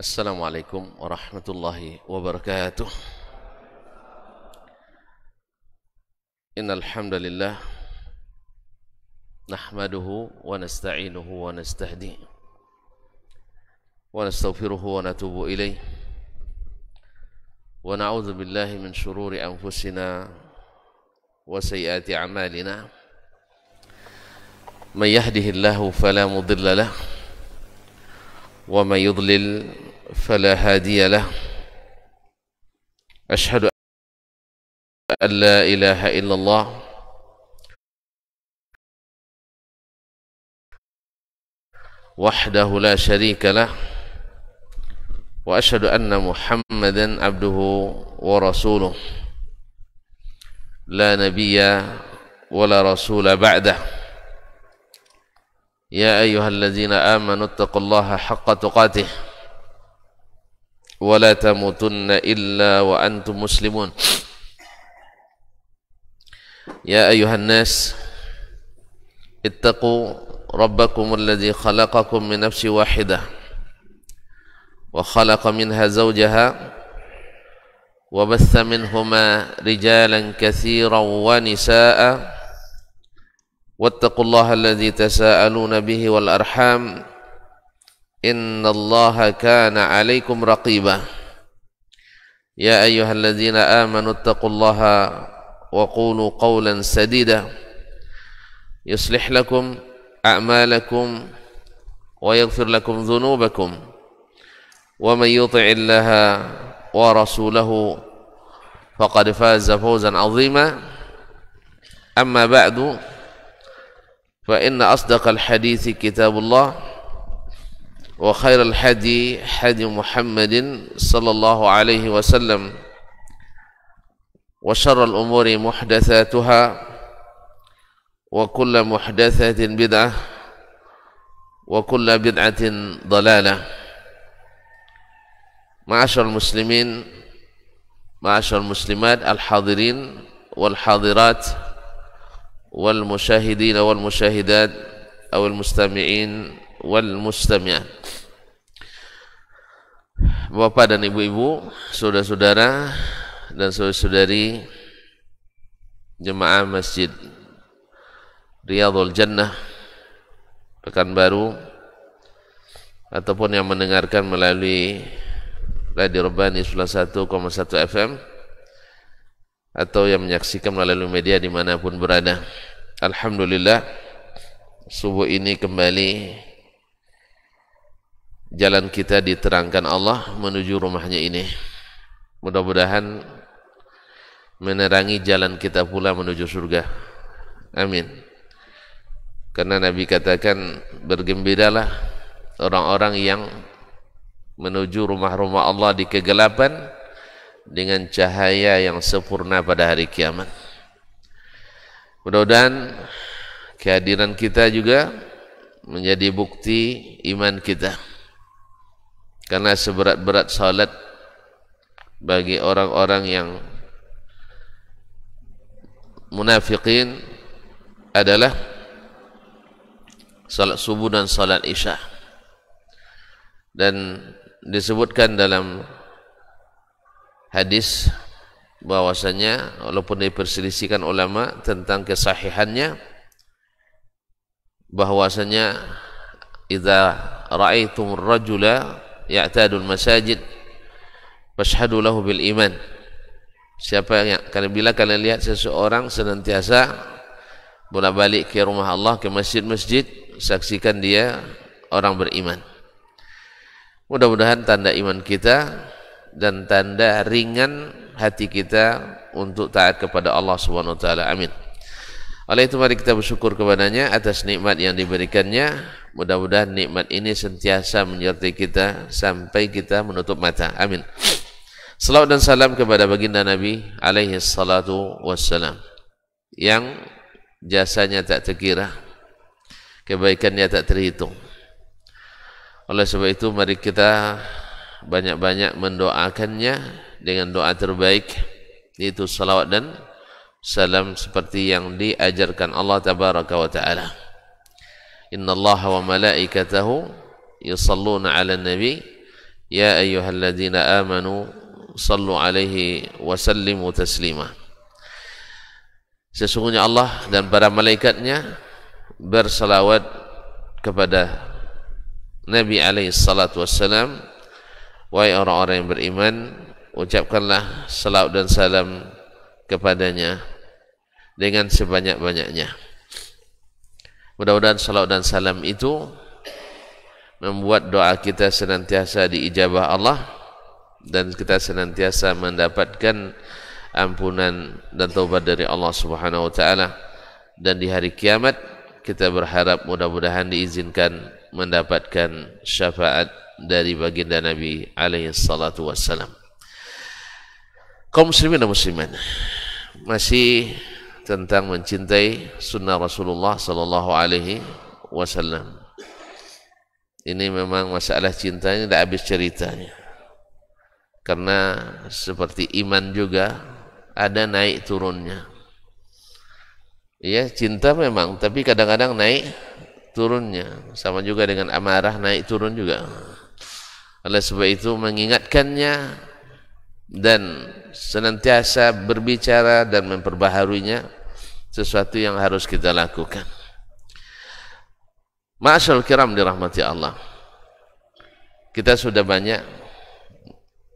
Assalamualaikum warahmatullahi wabarakatuh. Innal hamdalillah nahmaduhu wa nasta'inuhu wa nastahdi wa nastaghfiruhu wa natubu ilayh wa na'udzu billahi min shururi anfusina wa sayyiati a'malina. May yahdihillahu fala mudilla lahu wa may yudlil fala hadiya lahu. Ashhadu an la ilaha illallah wahdahu la syarika lah wa ashhadu anna Muhammadan abduhu wa rasuluh la nabiyya wa la rasula ba'dah. Ya ayyuhalladzina amanu taqullaha haqqa tuqatih wa la tamutunna illa wa antum muslimun. Ya ayyuhan nas ittaqu rabbakum alladzi khalaqakum min nafsin wahidah wa khalaqa minha zawjaha wa batha minhuma rijalan katsiran wa nisaa'a wattaqullaha alladzi tasaaluna bihi wal arham innallaha kana 'alaikum raqiba. Ya ayyuhalladzina amanu taqullaha wa qulu qawlan sadida yuslih lakum a'malakum wa yaghfir lakum dhunubakum wa may yuti'illaha wa rasulahu faqad faza fawzan 'azima. Amma ba'du, fa inna asdaqal hadithi kitabullah wa khairal hadi hadi Muhammadin sallallahu alaihi wasallam wa syarral umuri muhdatsatuha wa kullu muhdatsatin bid'ah wa kullu bid'atin dhalalah. Ma'asyiral muslimin, ma'asyiral muslimat, al-hadirin wal hadirat wal musyahidin wal musyahidat awal mustami'in wal mustami'at. Bapak dan ibu-ibu, saudara-saudara dan saudari jemaah Masjid Riyadhul Jannah Pekanbaru ataupun yang mendengarkan melalui Radio Rabbani 91,1 FM atau yang menyaksikan melalui media dimanapun berada. Alhamdulillah, subuh ini kembali jalan kita diterangkan Allah menuju rumahnya ini. Mudah-mudahan menerangi jalan kita pula menuju surga. Amin. Karena Nabi katakan, bergembiralah orang-orang yang menuju rumah-rumah Allah di kegelapan dengan cahaya yang sempurna pada hari kiamat. Mudah-mudahan kehadiran kita juga menjadi bukti iman kita. Karena seberat-berat salat bagi orang-orang yang munafikin adalah salat subuh dan salat isya. Dan disebutkan dalam hadis bahwasanya walaupun diperselisihkan ulama tentang kesahihannya, bahwasanya idza ra'aitum rajula ya'tadul masajid fashhadu lahu bil iman. Siapa yang bila kalian lihat seseorang senantiasa bolak-balik ke rumah Allah, ke masjid-masjid, saksikan dia orang beriman. Mudah-mudahan tanda iman kita dan tanda ringan hati kita untuk taat kepada Allah Subhanahu wa taala. Amin. Oleh itu mari kita bersyukur kepadanya atas nikmat yang diberikannya. Mudah-mudahan nikmat ini sentiasa menyertai kita sampai kita menutup mata. Amin. Salawat dan salam kepada baginda Nabi alaihi salatu wassalam yang jasanya tak terkira, kebaikannya tak terhitung. Oleh sebab itu mari kita banyak-banyak mendoakannya dengan doa terbaik, yaitu salawat dan salam seperti yang diajarkan Allah tabaraka wa ta'ala. Innallaha wa malaikatahu yusalluna 'alan nabi ya ayyuhalladzina amanu sallu alaihi wa sallimu taslima. Sesungguhnya Allah dan para malaikatnya bersalawat kepada Nabi alaihi salatu wassalam. Wahai orang-orang yang beriman, ucapkanlah salawat dan salam kepadanya dengan sebanyak-banyaknya. Mudah-mudahan salawat dan salam itu membuat doa kita senantiasa diijabah Allah dan kita senantiasa mendapatkan ampunan dan taubat dari Allah Subhanahu wa taala, dan di hari kiamat kita berharap mudah-mudahan diizinkan mendapatkan syafaat dari baginda Nabi alaihi salatu wassalam. Kaum muslimin dan muslimat, masih tentang mencintai sunnah Rasulullah sallallahu alaihi wasallam. Ini memang masalah cintanya tidak habis ceritanya, karena seperti iman juga ada naik turunnya. Ya, cinta memang, tapi kadang-kadang naik turunnya, sama juga dengan amarah, naik turun juga. Oleh sebab itu mengingatkannya dan senantiasa berbicara dan memperbaharuinya sesuatu yang harus kita lakukan. Ma'asyarul kiram dirahmati Allah, kita sudah banyak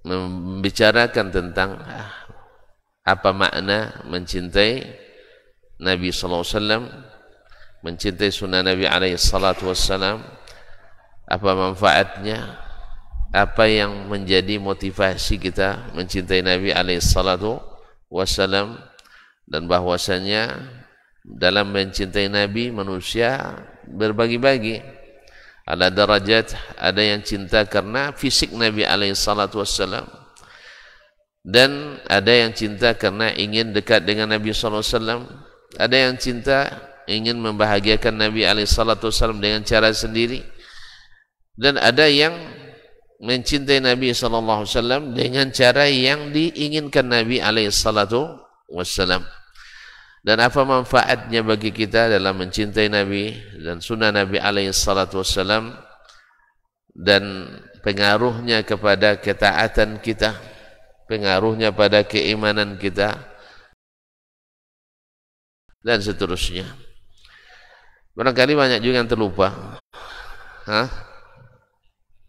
membicarakan tentang apa makna mencintai Nabi sallallahu alaihi wasallam, mencintai sunnah Nabi alaihi salatu wassalam, apa manfaatnya, apa yang menjadi motivasi kita mencintai Nabi alaihi salatu wassalam, dan bahwasanya dalam mencintai Nabi manusia berbagi-bagi. Ada derajat, ada yang cinta karena fisik Nabi alaihi salatu wassalam, dan ada yang cinta karena ingin dekat dengan Nabi sallallahu alaihi wasallam, ada yang cinta ingin membahagiakan Nabi alaihi salatu wassalam dengan cara sendiri, dan ada yang mencintai Nabi sallallahu alaihi wasallam dengan cara yang diinginkan Nabi alaihi salatu wassalam. Dan apa manfaatnya bagi kita dalam mencintai Nabi dan sunnah Nabi alaihi salatu wassalam, dan pengaruhnya kepada ketaatan kita, pengaruhnya pada keimanan kita, dan seterusnya. Barangkali banyak juga yang terlupa.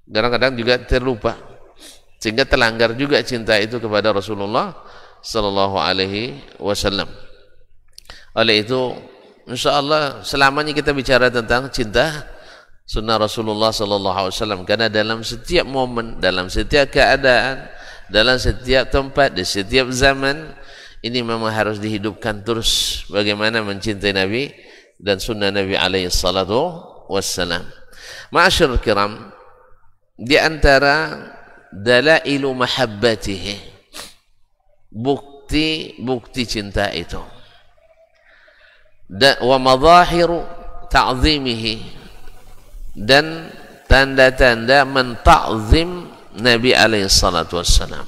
Kadang-kadang juga terlupa, sehingga terlanggar juga cinta itu kepada Rasulullah sallallahu alaihi wasallam. Oleh itu, insyaallah selamanya kita bicara tentang cinta sunnah Rasulullah sallallahu alaihi wasallam, karena dalam setiap momen, dalam setiap keadaan, dalam setiap tempat, di setiap zaman, ini memang harus dihidupkan terus bagaimana mencintai Nabi dan sunnah Nabi alaihi salatu wassalam. Ma'asyarul kiram, di antara dalailu mahabbatihi, bukti cinta itu, wa madzahiru ta'zimihi, dan tanda-tanda menta'zim Nabi alaihi salatu wassalam.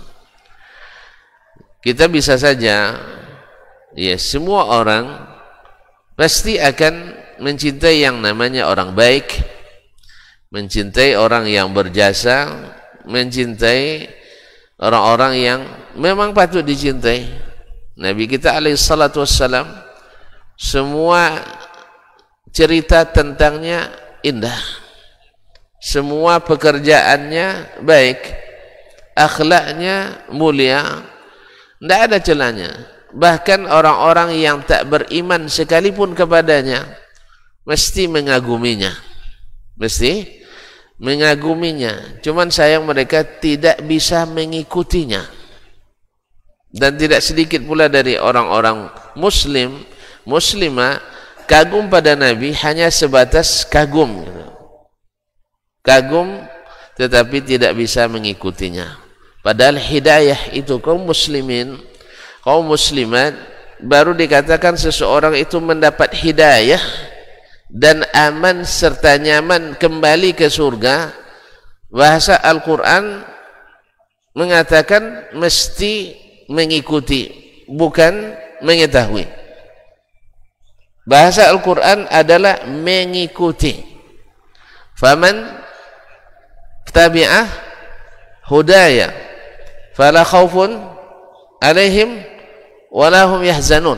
Kita bisa saja, ya, semua orang pasti akan mencintai yang namanya orang baik, mencintai orang yang berjasa, mencintai orang-orang yang memang patut dicintai. Nabi kita alaihi salatu wassalam, semua cerita tentangnya indah, semua pekerjaannya baik, akhlaknya mulia, tidak ada celahnya. Bahkan orang-orang yang tak beriman sekalipun kepadanya mesti mengaguminya, mesti mengaguminya. Cuman sayang mereka tidak bisa mengikutinya. Dan tidak sedikit pula dari orang-orang muslim, muslimah kagum pada Nabi hanya sebatas kagum, kagum tetapi tidak bisa mengikutinya. Padahal hidayah itu kaum muslimin, kaum muslimat, baru dikatakan seseorang itu mendapat hidayah dan aman serta nyaman kembali ke surga. Bahasa Al-Quran mengatakan mesti mengikuti, bukan mengetahui. Bahasa Al-Quran adalah mengikuti. Faman tabi'ah hudaya fala khaufun alaihim wala hum yahzanun.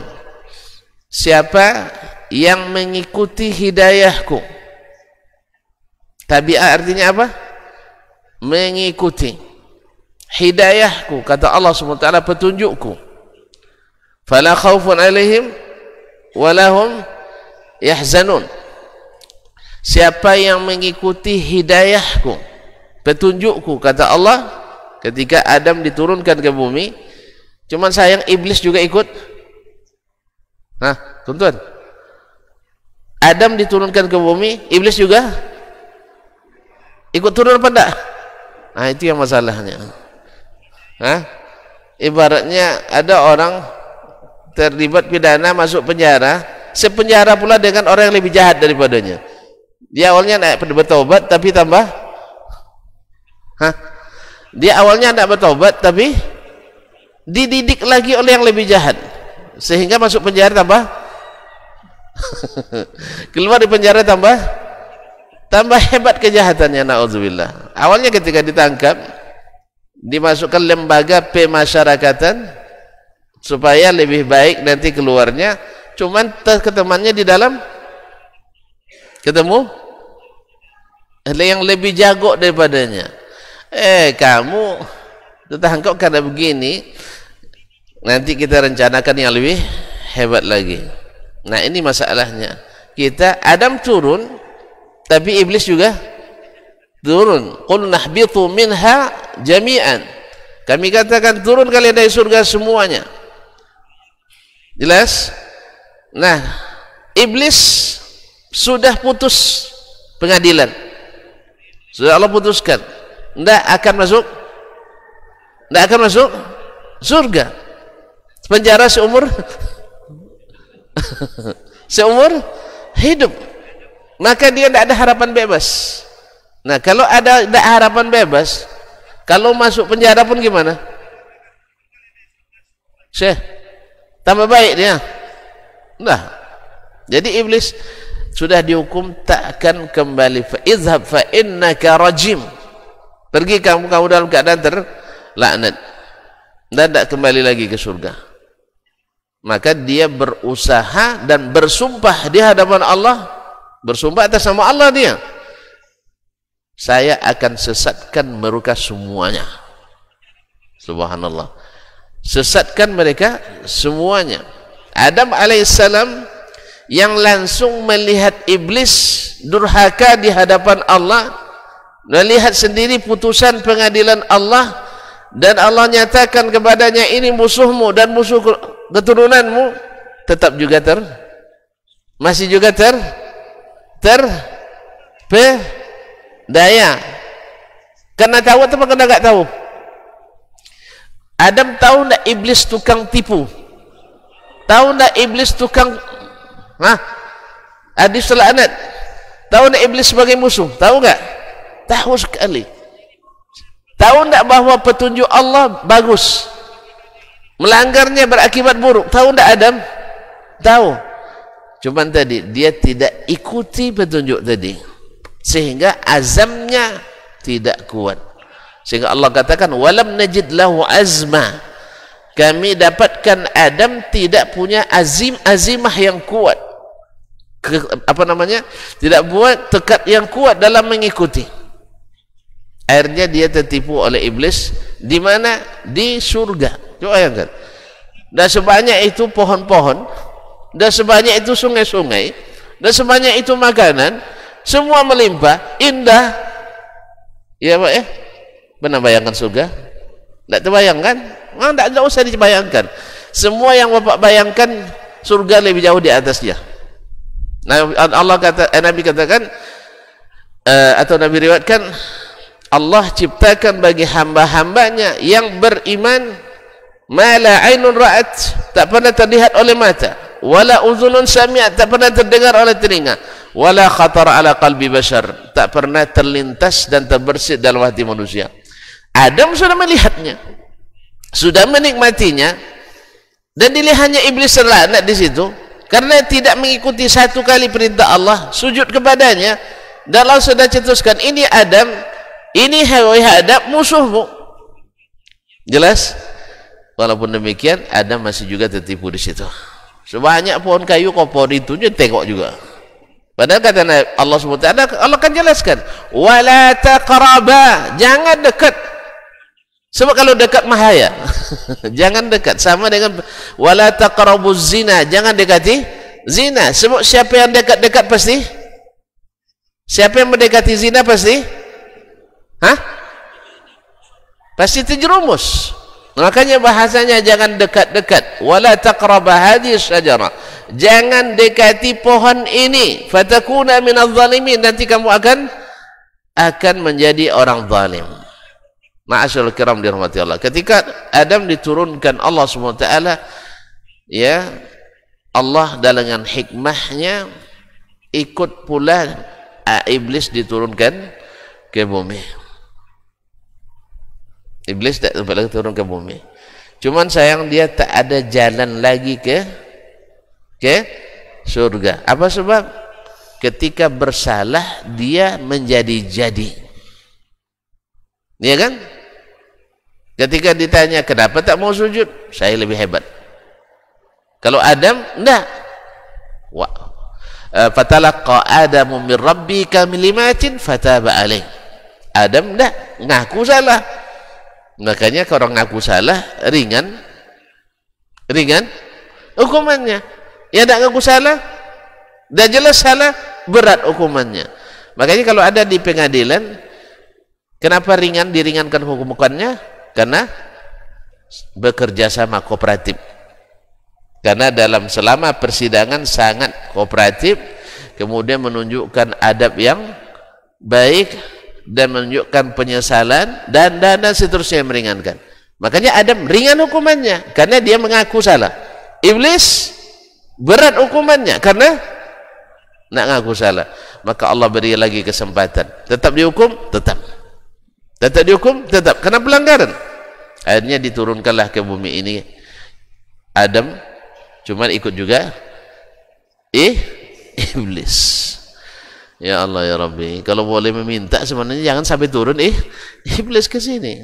Siapa yang mengikuti hidayahku, tabi'ah artinya apa? Mengikuti hidayahku, kata Allah SWT, petunjukku, fala khaufun alaihim wala hum yahzanun. Siapa yang mengikuti hidayahku, petunjukku, kata Allah, ketika Adam diturunkan ke bumi, cuman sayang iblis juga ikut. Nah, tuntun, Adam diturunkan ke bumi, iblis juga ikut turun apa enggak? Nah, itu yang masalahnya. Hah? Ibaratnya ada orang terlibat pidana masuk penjara, sepenjara pula dengan orang yang lebih jahat daripadanya. Dia awalnya tidak bertobat tapi tambah, dia awalnya tidak bertobat tapi dididik lagi oleh yang lebih jahat, sehingga masuk penjara tambah keluar di penjara tambah hebat kejahatannya. Na'udzubillah. Awalnya ketika ditangkap dimasukkan lembaga pemasyarakatan supaya lebih baik nanti keluarnya, cuman ketemuannya di dalam ketemu yang lebih jago daripadanya. Kamu tertangkap karena begini, nanti kita rencanakan yang lebih hebat lagi. Nah, ini masalahnya. Kita, Adam turun tapi iblis juga turun. Qul nahbitu minha jami'an. Kami katakan turun kalian dari surga semuanya. Jelas? Nah, iblis sudah putus pengadilan, sudah Allah putuskan tidak akan masuk surga, penjara seumur hidup, maka dia tidak ada harapan bebas. Nah, kalau ada harapan bebas, kalau masuk penjara pun gimana? Syekh, tambah baik dia. Nah, jadi iblis sudah dihukum tak akan kembali. Fa izhab fa innaka rajim. Pergi kamu dalam keadaan terlaknat dan tidak kembali lagi ke surga. Maka dia berusaha dan bersumpah di hadapan Allah, bersumpah atas nama Allah dia, saya akan sesatkan mereka semuanya. Subhanallah, sesatkan mereka semuanya. Adam alaihissalam yang langsung melihat iblis durhaka di hadapan Allah, melihat sendiri putusan pengadilan Allah, dan Allah nyatakan kepadanya, ini musuhmu dan musuh keturunanmu, tetap juga masih juga terpedaya. Karena tahu atau karena enggak tahu? Adam tahu enggak iblis tukang tipu? Tahu enggak iblis tukang hadis laknat? Tahu enggak iblis sebagai musuh? Tahu enggak? Tahu sekali. Tahu enggak bahwa petunjuk Allah bagus, melanggarnya berakibat buruk? Tahu enggak Adam? Tahu. Cuman tadi dia tidak ikuti petunjuk tadi, sehingga azamnya tidak kuat. Sehingga Allah katakan, walam najid lahu azma. Kami dapatkan Adam tidak punya azimah yang kuat, tidak buat tekad yang kuat dalam mengikuti. Akhirnya dia tertipu oleh iblis. Di mana? Di surga. Coba bayangkan, dan sebanyak itu pohon-pohon, dan sebanyak itu sungai-sungai, dan sebanyak itu makanan, semua melimpah, indah. Ya Pak ya? Pernah bayangkan surga? Tidak terbayangkan? Tidak usah dibayangkan. Semua yang Bapak bayangkan, surga lebih jauh di atasnya. Nah, Nabi katakan, atau Nabi riwayatkan, Allah ciptakan bagi hamba-hambanya yang beriman, ma la ainun ra'at, tak pernah terlihat oleh mata, wala uzunun sami'at, tak pernah terdengar oleh telinga, wala khatar ala qalbi bashar, tak pernah terlintas dan terbersit dalam hati manusia. Adam sudah melihatnya, sudah menikmatinya, dan dilihatnya iblis terlaknat di situ karena tidak mengikuti satu kali perintah Allah, sujud kepadanya. Dan Allah sudah cetuskan, ini Adam, ini Adam musuhmu, Jelas? Walaupun demikian, Adam masih juga tertipu di situ. Sebanyak pohon kayu kopor itu dia tengok juga. Padahal kata Allah SWT, Allah akan jelaskan, wala taqraba, jangan dekat. Sebab kalau dekat bahaya. Jangan dekat. Sama dengan wala taqrabuz zina, jangan dekati zina. Sebab siapa yang dekat-dekat pasti, siapa yang mendekati zina pasti, pasti terjerumus. Makanya bahasanya jangan dekat-dekat. Wala taqraba hadhihi syajarah, jangan dekati pohon ini, fatakuna minadh dhalimin, nanti kamu akan menjadi orang zalim. Ma'asyiral kiram dirahmati Allah, ketika Adam diturunkan Allah SWT, ya, Allah dengan hikmahnya ikut pula iblis diturunkan ke bumi. Iblis tak sempat lagi turun ke bumi. Cuman sayang dia tak ada jalan lagi ke surga. Apa sebab? Ketika bersalah dia menjadi-jadi. Iya kan? Ketika ditanya kenapa tak mau sujud, saya lebih hebat. Kalau Adam enggak. Fatalaqa Adamu min rabbika kalimatin fataba alaih. Adam enggak, ngaku salah. Makanya kalau orang ngaku salah ringan hukumannya. Ya tidak ngaku salah, dah jelas salah, berat hukumannya. Makanya kalau ada di pengadilan, kenapa diringankan hukumannya? Karena bekerja sama kooperatif. Karena selama persidangan sangat kooperatif, kemudian menunjukkan adab yang baik dan menunjukkan penyesalan dan seterusnya yang meringankan. Makanya Adam ringan hukumannya karena dia mengaku salah. Iblis berat hukumannya karena nak ngaku salah. Maka Allah beri lagi kesempatan. Tetap dihukum, tetap dihukum, tetap karena pelanggaran. Akhirnya diturunkanlah ke bumi ini Adam, cuman ikut juga iblis. Ya Allah ya Rabbi, kalau boleh meminta sebenarnya jangan sampai turun iblis ke sini.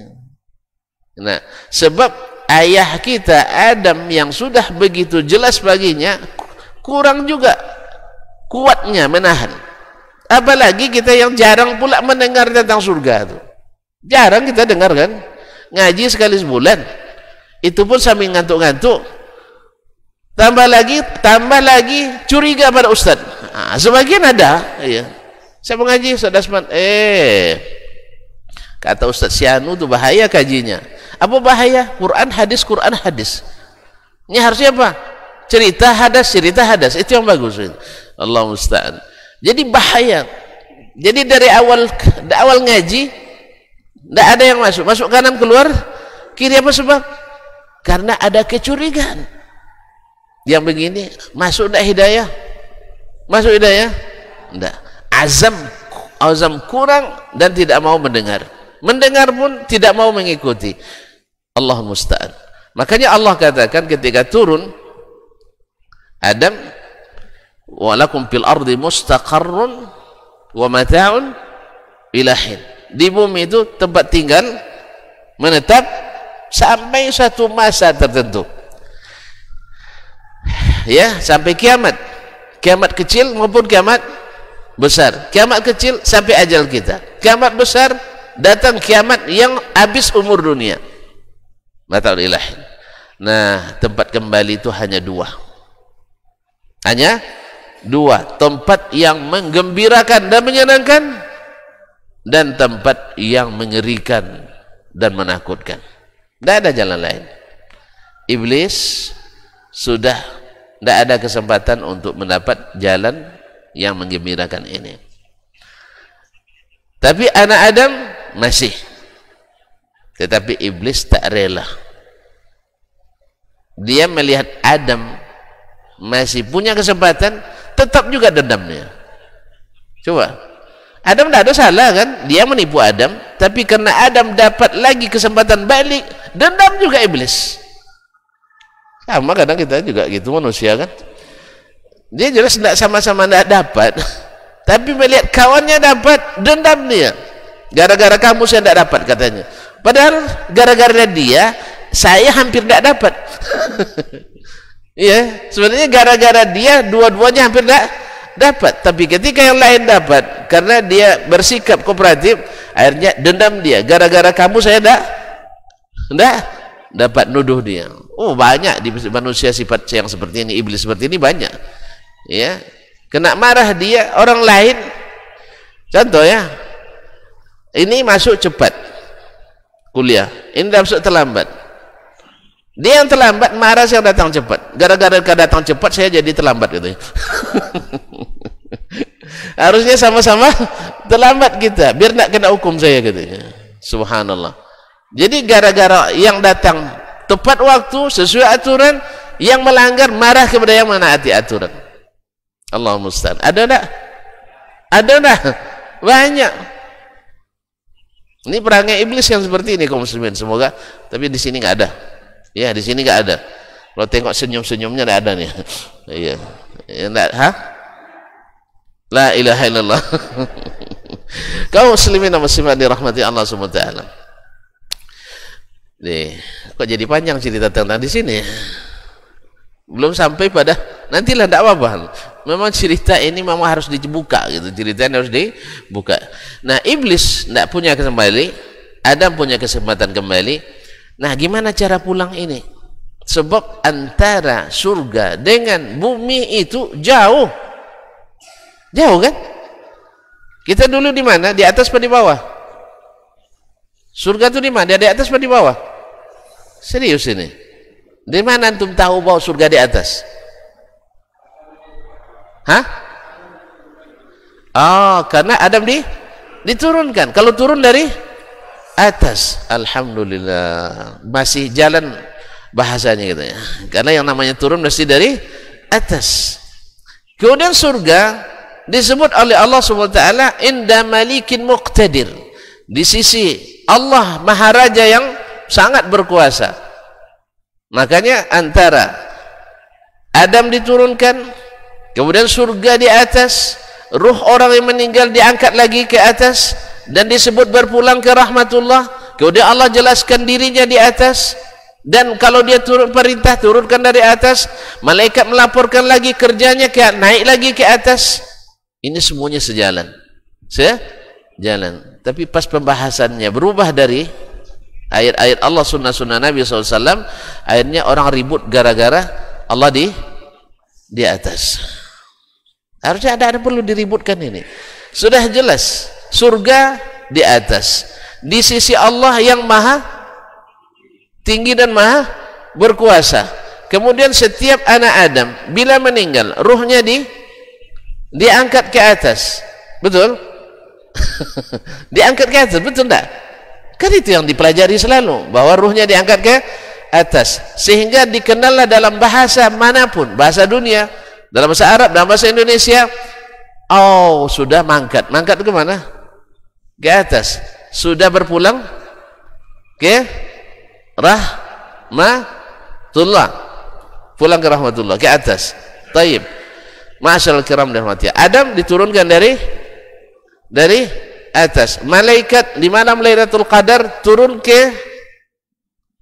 Nah, sebab ayah kita Adam yang sudah begitu jelas baginya kurang juga kuatnya menahan. Apalagi kita yang jarang pula mendengar tentang surga itu. Jarang kita dengar kan? Ngaji sekali sebulan. Itu pun sambil ngantuk-ngantuk. Tambah lagi curiga pada ustaz. Sebagian ada, ya. Saya mengaji Ustaz Dasman, kata Ustaz Sianu itu bahaya kajinya. Apa bahaya? Quran hadis. Ini harusnya apa? Cerita hadas, itu yang bagus. Allah musta'an. Jadi bahaya. Jadi dari awal ngaji tidak ada yang masuk kanan keluar kiri. Apa sebab? Karena ada kecurigaan. Yang begini masuk tidak hidayah? Masuk hidayah? Tidak. Azam kurang dan tidak mau mendengar pun tidak mau mengikuti. Allah musta'an. Makanya Allah katakan ketika turun Adam, walakum fil ardi mustaqarrun wa mata'un ila hin. Di bumi itu tempat tinggal menetap sampai satu masa tertentu, ya, sampai kiamat kecil maupun kiamat besar. Kiamat kecil sampai ajal kita, kiamat besar datang kiamat yang habis umur dunia. Mata'ul ilahi. Nah, tempat kembali itu hanya dua, tempat yang menggembirakan dan menyenangkan dan tempat yang mengerikan dan menakutkan. Tidak ada jalan lain. Iblis sudah tidak ada kesempatan untuk mendapat jalan yang menggembirakan ini. Tapi anak Adam masih. Tetapi iblis tak rela. Dia melihat Adam masih punya kesempatan, tetap juga dendamnya. Coba, Adam tidak ada salah kan? Dia menipu Adam, tapi karena Adam dapat lagi kesempatan balik, dendam juga iblis. Sama kadang kita juga gitu manusia kan? Dia jelas tidak sama-sama tidak dapat, tapi melihat kawannya dapat, dendam dia. Gara-gara kamu saya tidak dapat katanya. Padahal gara-gara dia saya hampir tidak dapat. Iya, sebenarnya gara-gara dia dua-duanya hampir tidak dapat. Tapi ketika yang lain dapat, karena dia bersikap kooperatif, akhirnya dendam dia. Gara-gara kamu saya tidak dapat, nuduh dia. Oh, banyak di manusia sifat yang seperti ini, iblis seperti ini banyak. Ya, kena marah dia orang lain. Contoh ya, ini masuk cepat kuliah, ini masuk terlambat. Dia yang terlambat marah saya datang cepat. Gara-gara kau datang cepat saya jadi terlambat gitu. Harusnya sama-sama terlambat kita, biar nak kena hukum saya gitu. Subhanallah. Jadi gara-gara yang datang tepat waktu sesuai aturan, yang melanggar marah kepada yang menaati aturan. Allah musta'an. Ada enggak? Ada enggak? Banyak. Ini perangai iblis yang seperti ini kaum muslimin. Semoga, tapi di sini enggak ada. Ya, di sini enggak ada. Kalau tengok senyum-senyumnya enggak ada nih. Iya. Enggak, ha? La ilaha illallah. Kaum muslimin dan muslimat dirahmati Allah Subhanahu wa taala. Nih, kok jadi panjang cerita tentang di sini? Belum sampai pada, nantilah enggak apa-apa. Memang cerita ini memang harus dibuka gitu. Ceritanya harus dibuka. Nah, iblis enggak punya kembali, Adam punya kesempatan kembali. Nah, gimana cara pulang ini? Sebab antara surga dengan bumi itu jauh. Jauh kan? Kita dulu di mana? Di atas atau di bawah? Surga itu di mana? Di atas atau di bawah? Serius ini. Di mana antum tahu bahwa surga di atas? Hah? Oh, karena Adam diturunkan. Kalau turun dari atas, alhamdulillah, masih jalan bahasanya gitu ya. Karena yang namanya turun mesti dari atas. Kemudian surga disebut oleh Allah Subhanahu wa taala inda malikin muqtadir, di sisi Allah maharaja yang sangat berkuasa. Makanya antara Adam diturunkan, kemudian surga di atas, ruh orang yang meninggal diangkat lagi ke atas dan disebut berpulang ke rahmatullah. Kemudian Allah jelaskan dirinya di atas, dan kalau dia turun perintah turunkan dari atas, malaikat melaporkan lagi kerjanya, naik lagi ke atas. Ini semuanya sejalan. Sejalan. Tapi pas pembahasannya berubah dari ayat-ayat Allah, sunnah-sunnah Nabi SAW, akhirnya orang ribut gara-gara Allah di atas. Harusnya ada perlu diributkan ini. Sudah jelas surga di atas, di sisi Allah yang maha tinggi dan maha berkuasa. Kemudian setiap anak Adam bila meninggal, ruhnya diangkat ke atas. Betul? Diangkat ke atas, betul enggak? Kan itu yang dipelajari selalu, bahwa ruhnya diangkat ke atas, sehingga dikenallah dalam bahasa manapun, bahasa dunia, dalam bahasa Arab, dalam bahasa Indonesia, oh sudah mangkat. Mangkat ke mana? Ke atas. Sudah berpulang ke rahmatullah, pulang ke rahmatullah, ke atas. Taib. Masyaallah kiram dan rahmatnya. Adam diturunkan dari atas. Malaikat di malam Lailatul Qadar turun ke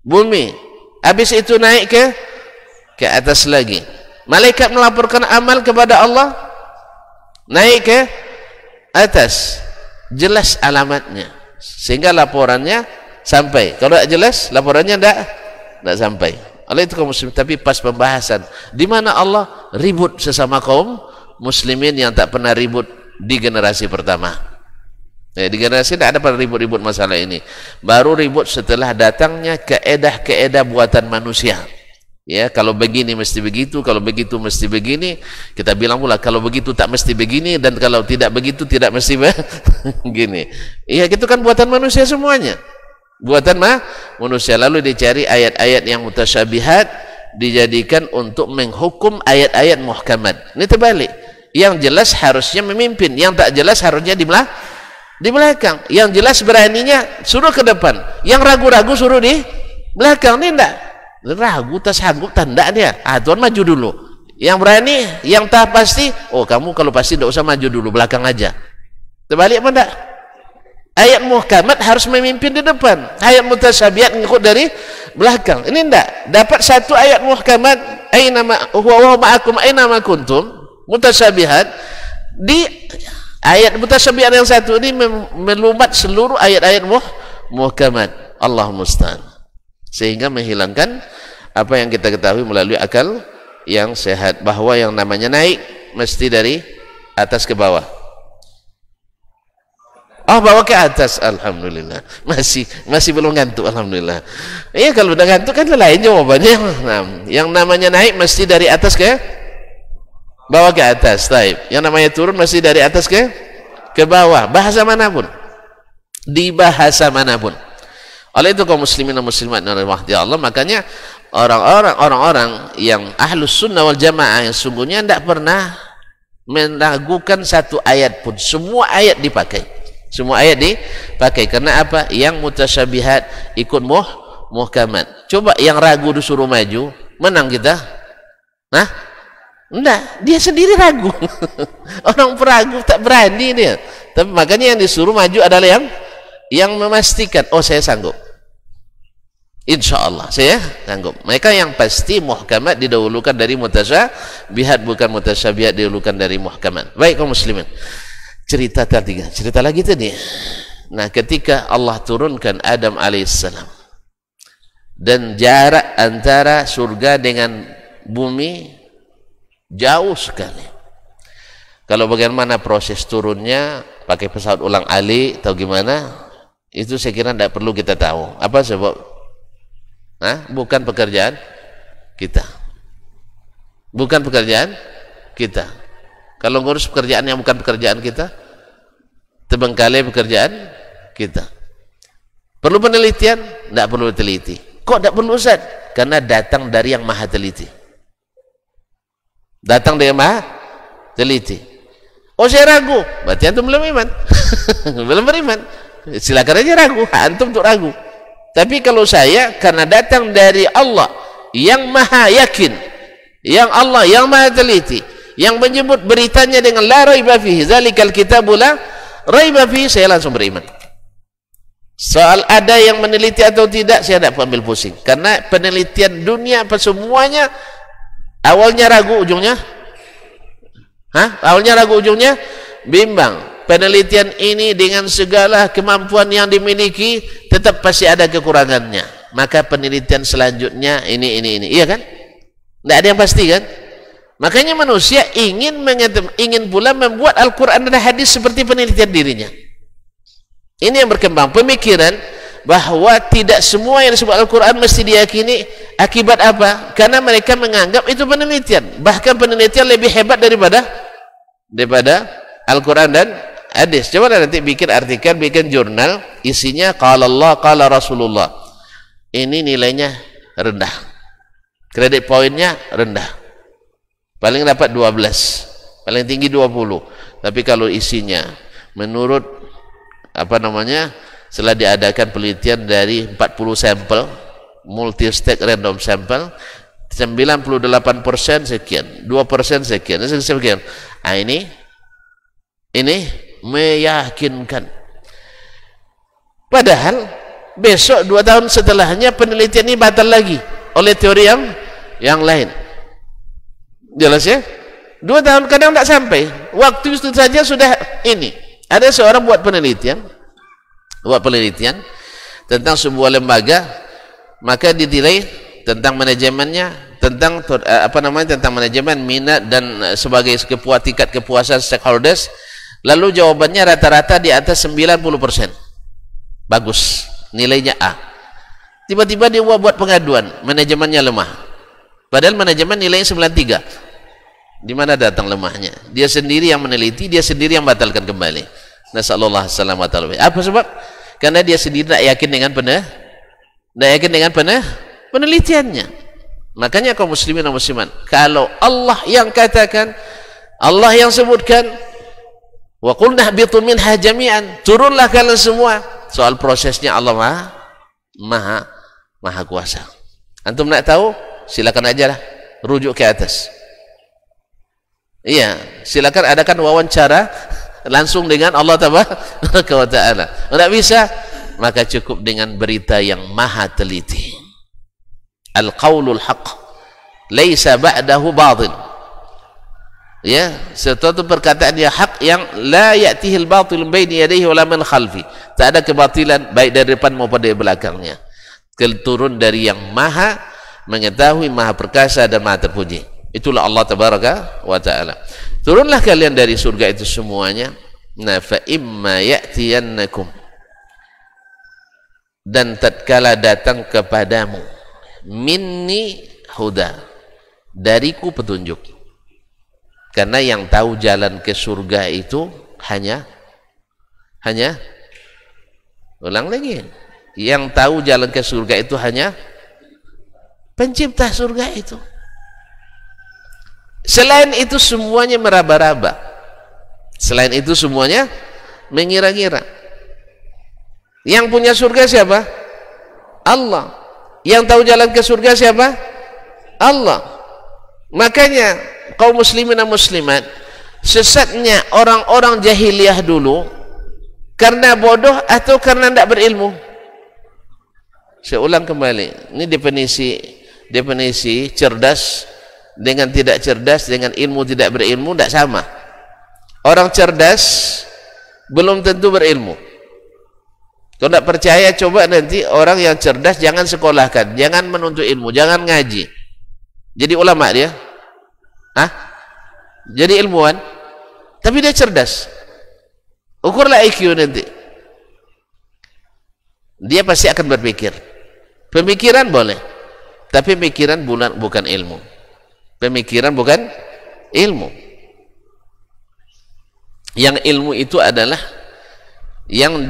bumi. Habis itu naik ke atas lagi. Malaikat melaporkan amal kepada Allah, naik ke atas, jelas alamatnya, sehingga laporannya sampai. Kalau tidak jelas, laporannya tidak sampai. Oleh itu kaum muslimin, tapi pas pembahasan di mana Allah ribut sesama kaum muslimin yang tak pernah ribut di generasi pertama. Di generasi tidak ada pernah ribut-ribut masalah ini. Baru ribut setelah datangnya keedah-keedah buatan manusia. Ya, kalau begini mesti begitu, kalau begitu mesti begini. Kita bilang pula kalau begitu tak mesti begini, dan kalau tidak begitu tidak mesti begini. Iya, itu kan buatan manusia semuanya. Buatan manusia. Lalu dicari ayat-ayat yang mutasyabihat, dijadikan untuk menghukum ayat-ayat muhkamat. Ini terbalik. Yang jelas harusnya memimpin, yang tak jelas harusnya di belakang. Yang jelas beraninya suruh ke depan, yang ragu-ragu suruh di belakang. Ini enggak ragu, tak sanggup, tanda dia. Tuan maju dulu. Yang berani, yang tak pasti, oh kamu kalau pasti tidak usah maju dulu, belakang aja. Terbalik apa enggak? Ayat muhkamat harus memimpin di depan, ayat mutasyabihat ngikut dari belakang. Ini enggak dapat satu ayat muhkamat aina ma huwa ma'akum aina ma kuntum, mutasyabihat, di ayat mutasyabihat yang satu ini melumat seluruh ayat-ayat muhkamat. Allahumma musta'an, sehingga menghilangkan apa yang kita ketahui melalui akal yang sehat, bahwa yang namanya naik mesti dari atas ke bawah. Oh, bawa ke atas, alhamdulillah. Masih belum ngantuk, alhamdulillah. Iya, kalau udah ngantuk kan lain jawabannya. Nah, yang namanya naik mesti dari atas ke bawah ke atas. Taib. Yang namanya turun mesti dari atas ke bawah. Bahasa manapun, di bahasa manapun. Oleh itu kaum muslimin dan muslimat yang dirahmati Allah, makanya orang-orang yang ahlus sunnah wal jamaah yang sungguhnya tidak pernah meragukan satu ayat pun. Semua ayat dipakai. Semua ayat dipakai. Karena apa? Yang mutasyabihat ikut muhkamat. Coba yang ragu disuruh maju, menang kita? Nah, enggak, dia sendiri ragu. Orang peragu tak berani dia. Tapi makanya yang disuruh maju adalah yang memastikan, oh saya sanggup. Insya Allah saya sanggup. Mereka yang pasti muhkamat didahulukan dari mutasyabihat, bukan mutasyabihat didahulukan dari muhkamat. Baik kaum muslimin. Cerita ketiga, cerita lagi tadi. Nah, ketika Allah turunkan Adam alaihissalam dan jarak antara surga dengan bumi jauh sekali. Kalau bagaimana proses turunnya, pakai pesawat ulang alik atau gimana, itu saya kira tidak perlu kita tahu. Apa sebab? Bukan pekerjaan kita. Bukan pekerjaan kita. Kalau ngurus pekerjaan yang bukan pekerjaan kita, terbengkalai pekerjaan kita. Perlu penelitian? Tidak perlu teliti. Kok tidak perlu, Ustaz? Karena datang dari yang maha teliti. Datang dari yang maha teliti. Oh, saya ragu. Berarti antum belum iman. Belum beriman. Silakan aja ragu. Antum untuk ragu. Tapi kalau saya, karena datang dari Allah yang maha yakin, yang Allah yang maha teliti, yang menyebut beritanya dengan la raiba fihi zalikal kitabu la raiba fihi, saya langsung beriman. Soal ada yang meneliti atau tidak, saya tidak ambil pusing. Karena penelitian dunia apa semuanya awalnya ragu, ujungnya awalnya ragu, ujungnya bimbang. Penelitian ini dengan segala kemampuan yang dimiliki tetap pasti ada kekurangannya. Maka penelitian selanjutnya ini. Iya kan? Tidak ada yang pasti kan? Makanya manusia ingin pula membuat Al-Quran dan hadis seperti penelitian dirinya. Ini yang berkembang pemikiran bahwa tidak semua yang disebut Al-Quran mesti diyakini. Akibat apa? Karena mereka menganggap itu penelitian. Bahkan penelitian lebih hebat daripada Al-Quran dan hadis. Coba nanti bikin artikel, bikin jurnal, isinya qala Allah, qala Rasulullah. Ini nilainya rendah. Kredit poinnya rendah. Paling dapat 12, paling tinggi 20. Tapi kalau isinya menurut setelah diadakan penelitian dari 40 sampel, multi stage random sampel, 98% sekian, 2% sekian. Nah, ini meyakinkan. Padahal besok 2 tahun setelahnya penelitian ini batal lagi oleh teori yang lain. Jelas ya? 2 tahun kadang tidak sampai. Waktu itu saja sudah ini. Ada seorang buat penelitian tentang sebuah lembaga, maka dinilai tentang manajemennya, tentang tentang manajemen, minat dan sebagai tingkat kepuasan stakeholders. Lalu jawabannya rata-rata di atas 90%. Bagus, nilainya A. Tiba-tiba dia buat pengaduan, manajemennya lemah. Padahal manajemen nilainya 93. Di mana datang lemahnya? Dia sendiri yang meneliti, dia sendiri yang batalkan kembali. Nasallallahu alaihi wasallam. Apa sebab? Karena dia sendiri tidak yakin dengan penelitiannya. Makanya kaum muslimin dan muslimat, kalau Allah yang katakan, Allah yang sebutkan, wa qulna ihbitu minha jami'an, turunlah kalian semua. Soal prosesnya Allah maha kuasa. Antum nak tahu? Silakan aja lah, rujuk ke atas. Iya, silakan adakan wawancara langsung dengan Allah Tabaraka wa Ta'ala. Tidak bisa, maka cukup dengan berita yang maha teliti. Al-qaulul haq laisa ba'dahu batil. Ya, sesuatu perkataan yang hak yang la ya'tihil batil baini yadayhi wala min khalfi. Tak ada kebatilan baik dari depan maupun dari belakangnya. Turun dari yang maha mengetahui, maha perkasa dan maha terpuji. Itulah Allah Tabaraka wa Ta'ala. Turunlah kalian dari surga itu semuanya. Nah, fa imma ya'tiyannakum, dan tatkala datang kepadamu, minni huda, dariku petunjuk. Karena yang tahu jalan ke surga itu hanya ulang lagi, yang tahu jalan ke surga itu hanya pencipta surga itu. Selain itu semuanya meraba-raba, selain itu semuanya mengira-ngira. Yang punya surga siapa? Allah. Yang tahu jalan ke surga siapa? Allah. Makanya kaum muslimin dan muslimat, sesatnya orang-orang jahiliyah dulu karena bodoh atau karena tidak berilmu. Saya ulang kembali, ini definisi cerdas dengan tidak cerdas, dengan ilmu tidak berilmu tidak sama. Orang cerdas belum tentu berilmu. Kalau tidak percaya, coba nanti orang yang cerdas jangan sekolahkan, jangan menuntut ilmu, jangan ngaji, jadi ulama dia, jadi ilmuwan, tapi dia cerdas. Ukurlah IQ nanti, dia pasti akan berpikir. Pemikiran boleh, tapi pikiran bukan ilmu. Pemikiran bukan ilmu. Yang ilmu itu adalah yang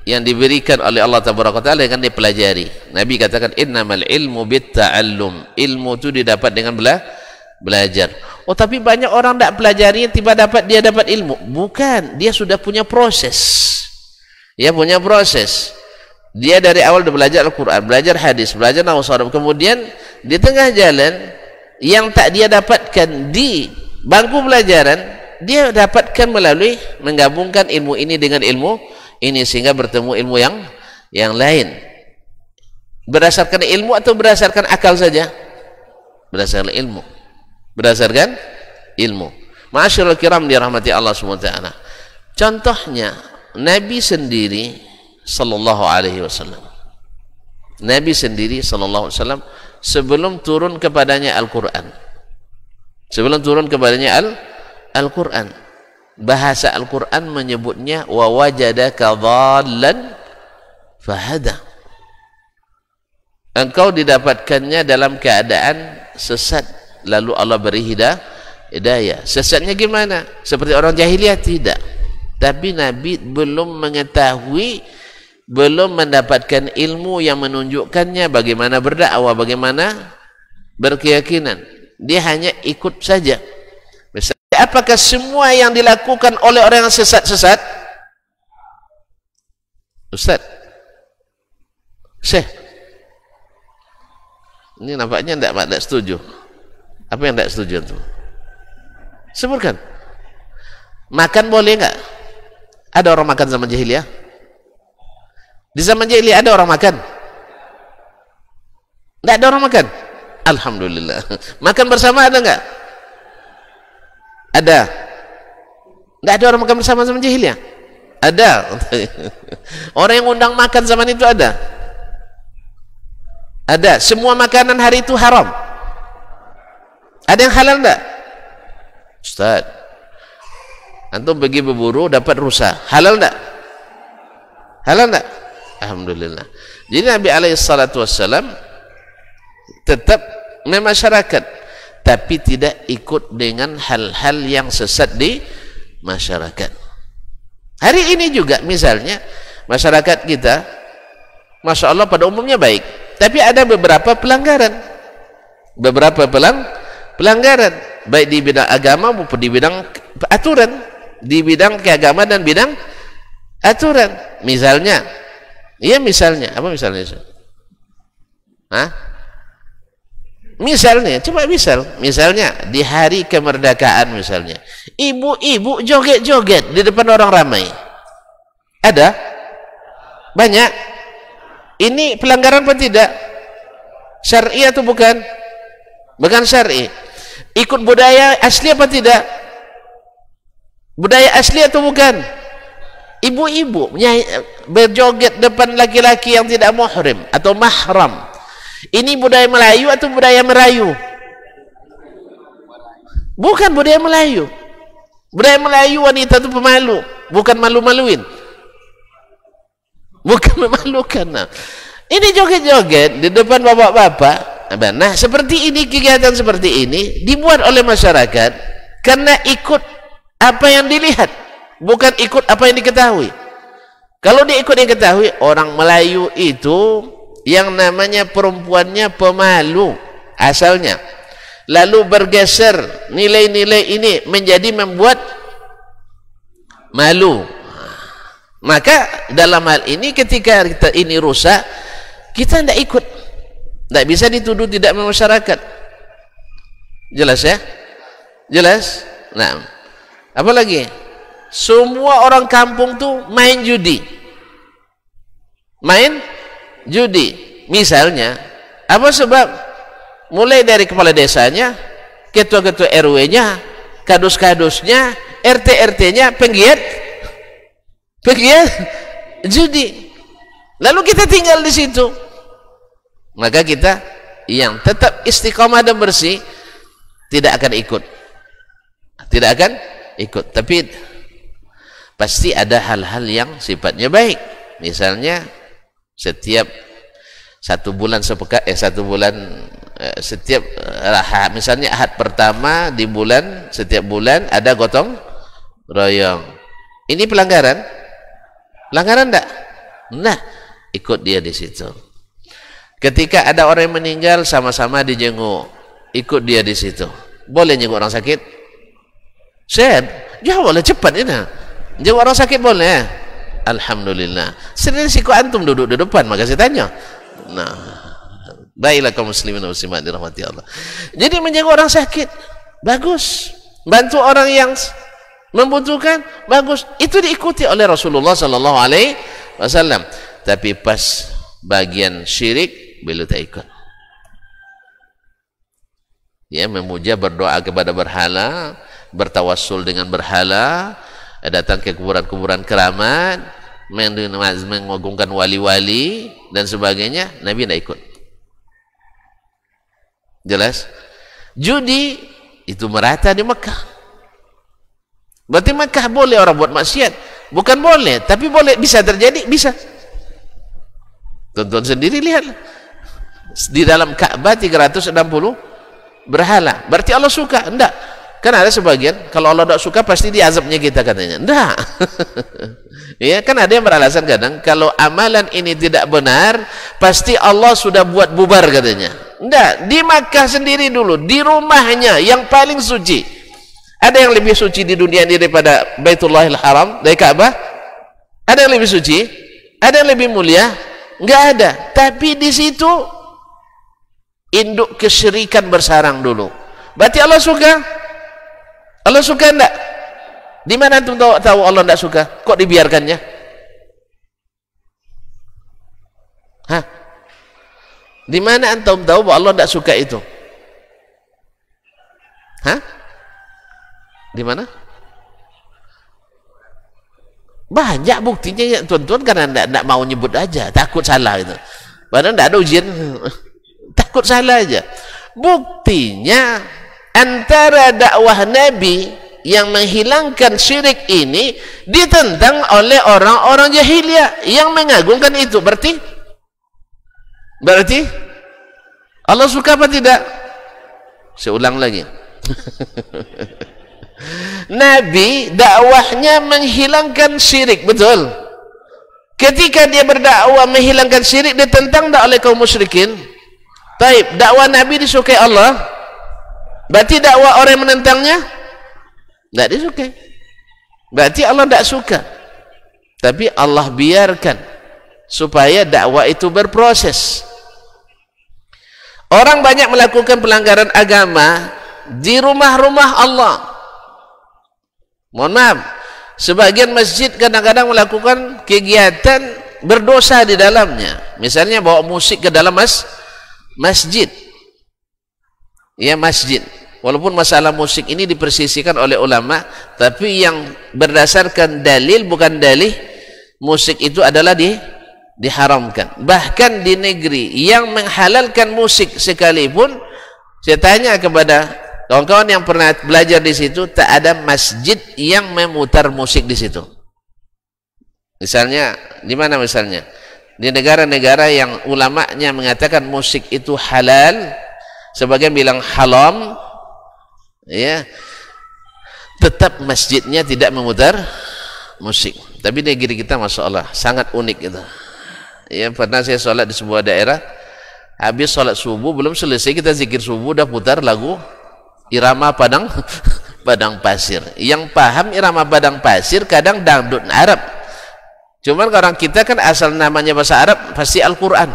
diberikan oleh Allah Tabaraka wa Ta'ala dengan dipelajari. Nabi katakan innamal ilmu bitta'allum. Ilmu itu didapat dengan belajar. Oh, tapi banyak orang tidak pelajari tiba dia dapat ilmu. Bukan, dia sudah punya proses. Ya, punya proses. Dia dari awal sudah belajar Al-Quran, belajar hadis, belajar nahwu sharaf. Kemudian di tengah jalan yang tak dia dapatkan di bangku pelajaran, dia dapatkan melalui menggabungkan ilmu ini dengan ilmu ini, sehingga bertemu ilmu yang lain. Berdasarkan ilmu atau berdasarkan akal saja? Berdasarkan ilmu. Berdasarkan ilmu. Ma'asyiral kiram dirahmati Allah SWT. Contohnya Nabi sendiri sallallahu alaihi wasallam. Nabi sendiri sallallahu alaihi wasallam sebelum turun kepadanya Al-Quran, sebelum turun kepadanya Al-Quran, bahasa Al-Quran menyebutnya wa wajadaka dhallan fahada. Engkau didapatkannya dalam keadaan sesat, lalu Allah beri hidayah. Sesatnya gimana? Seperti orang jahiliyah? Tidak. Tapi Nabi belum mengetahui, belum mendapatkan ilmu yang menunjukkannya bagaimana berdakwah, bagaimana berkeyakinan. Dia hanya ikut saja. Misalnya, apakah semua yang dilakukan oleh orang yang sesat-sesat? Ustaz, Syekh, ini nampaknya tidak setuju. Apa yang tidak setuju itu? Sebutkan. Makan boleh enggak? Ada orang makan zaman jahiliyah? Di zaman jahiliyah ada orang makan? Tidak ada orang makan? Alhamdulillah. Makan bersama ada enggak? Ada. Tidak ada orang makan bersama zaman jahiliyah? Ada. Orang yang undang makan zaman itu ada? Ada. Semua makanan hari itu haram? Ada yang halal enggak? Ustaz, antum pergi berburu dapat rusa, halal enggak? Halal enggak? Alhamdulillah. Jadi Nabi SAW tetap memasyarakat, tapi tidak ikut dengan hal-hal yang sesat di masyarakat. Hari ini juga misalnya masyarakat kita, Masya Allah pada umumnya baik, tapi ada beberapa pelanggaran, pelanggaran baik di bidang agama maupun di bidang aturan, di bidang keagamaan dan bidang aturan. Misalnya, iya misalnya, apa misalnya? Hah? Misalnya, coba misalnya di hari kemerdekaan misalnya, ibu-ibu joget-joget di depan orang ramai. Ada? Banyak? Ini pelanggaran apa tidak? Syar'i atau bukan? Bukan syar'i. Ikut budaya asli apa tidak? Budaya asli atau bukan? Ibu-ibu berjoget depan laki-laki yang tidak muhrim atau mahram. Ini budaya Melayu atau budaya Merayu? Bukan budaya Melayu. Budaya Melayu wanita itu pemalu, bukan malu-maluin. Bukan memalukan. Nah, ini joget-joget di depan bapak-bapak. Nah, seperti ini, kegiatan seperti ini dibuat oleh masyarakat karena ikut apa yang dilihat, bukan ikut apa yang diketahui. Kalau diikut yang diketahui, orang Melayu itu yang namanya perempuannya pemalu asalnya, lalu bergeser nilai-nilai ini menjadi membuat malu. Maka dalam hal ini ketika kita ini rusak, kita tidak ikut, tidak bisa dituduh tidak memasyarakat. Jelas ya? Jelas? Nah, apa lagi? Semua orang kampung tuh main judi. Main judi. Misalnya, apa sebab? Mulai dari kepala desanya, ketua-ketua RW-nya, kadus-kadusnya, RT-RT-nya, penggiat judi. Lalu kita tinggal di situ. Maka kita yang tetap istiqomah dan bersih tidak akan ikut. Tidak akan ikut. Tapi pasti ada hal-hal yang sifatnya baik. Misalnya setiap setiap misalnya ahad pertama di bulan, setiap bulan ada gotong royong. Ini pelanggaran enggak? Nah, ikut dia di situ. Ketika ada orang yang meninggal, sama-sama dijenguk, ikut dia di situ. Boleh jenguk orang sakit? Ya boleh, cepat ini. Jenguk orang sakit boleh. Alhamdulillah. Sering siku antum duduk di depan, maka saya tanya. Nah, baiklah kaum muslimin dan muslimat dirahmati Allah. Jadi menjenguk orang sakit bagus, bantu orang yang membutuhkan bagus, itu diikuti oleh Rasulullah sallallahu alaihi wasallam. Tapi pas bagian syirik beliau tak ikut. Ya, memuja, berdoa kepada berhala, bertawassul dengan berhala, datang ke kuburan-kuburan keramat, mengagungkan wali-wali dan sebagainya, Nabi tidak ikut. Jelas? Judi itu merata di Mekah. Berarti Mekah boleh orang buat maksiat? Bukan boleh, tapi boleh, bisa terjadi, bisa. Tonton sendiri, lihat. Di dalam Ka'bah 360 berhala. Berarti Allah suka? Enggak. Kan ada sebagian, kalau Allah tidak suka pasti diazabnya kita katanya. Enggak. Ya, kan ada yang beralasan kadang, kalau amalan ini tidak benar, pasti Allah sudah buat bubar katanya. Enggak, di Makkah sendiri dulu, di rumahnya yang paling suci. Ada yang lebih suci di dunia ini daripada Baitullahil Haram, dari Ka'bah? Ada yang lebih suci? Ada yang lebih mulia? Enggak ada. Tapi di situ induk kesyirikan bersarang dulu. Berarti Allah suka? Allah suka enggak? Di mana antum tahu Allah enggak suka? Kok dibiarkannya? Hah? Di mana antum tahu bahwa Allah enggak suka itu? Hah? Di mana? Banyak buktinya ya, tuan-tuan, karena enggak mau nyebut aja, takut salah itu. Padahal enggak ada ujian. Takut salah aja. Buktinya antara dakwah Nabi yang menghilangkan syirik ini ditentang oleh orang-orang jahiliyah yang mengagungkan itu. Berarti Allah suka apa tidak? Saya ulang lagi. Nabi dakwahnya menghilangkan syirik, betul. Ketika dia berdakwah menghilangkan syirik, ditentang tak oleh kaum musyrikin? Taib, dakwah Nabi disukai Allah. Berarti dakwah orang yang menentangnya tidak disukai. Berarti Allah tidak suka. Tapi Allah biarkan supaya dakwah itu berproses. Orang banyak melakukan pelanggaran agama di rumah-rumah Allah. Mohon maaf, sebagian masjid kadang-kadang melakukan kegiatan berdosa di dalamnya. Misalnya bawa musik ke dalam masjid. Ya, masjid. Walaupun masalah musik ini dipersisikan oleh ulama, tapi yang berdasarkan dalil bukan dalih, musik itu adalah diharamkan. Bahkan di negeri yang menghalalkan musik sekalipun, saya tanya kepada kawan-kawan yang pernah belajar di situ, tak ada masjid yang memutar musik di situ. Misalnya, di mana misalnya? Di negara-negara yang ulamanya mengatakan musik itu halal, sebagian bilang haram, ya, tetap masjidnya tidak memutar musik. Tapi negeri kita, masya Allah, sangat unik itu. Ya, pernah saya sholat di sebuah daerah, habis sholat subuh belum selesai kita zikir subuh udah putar lagu irama padang pasir. Yang paham irama padang pasir kadang dangdut Arab. Cuman orang kita kan asal namanya bahasa Arab pasti Al-Quran.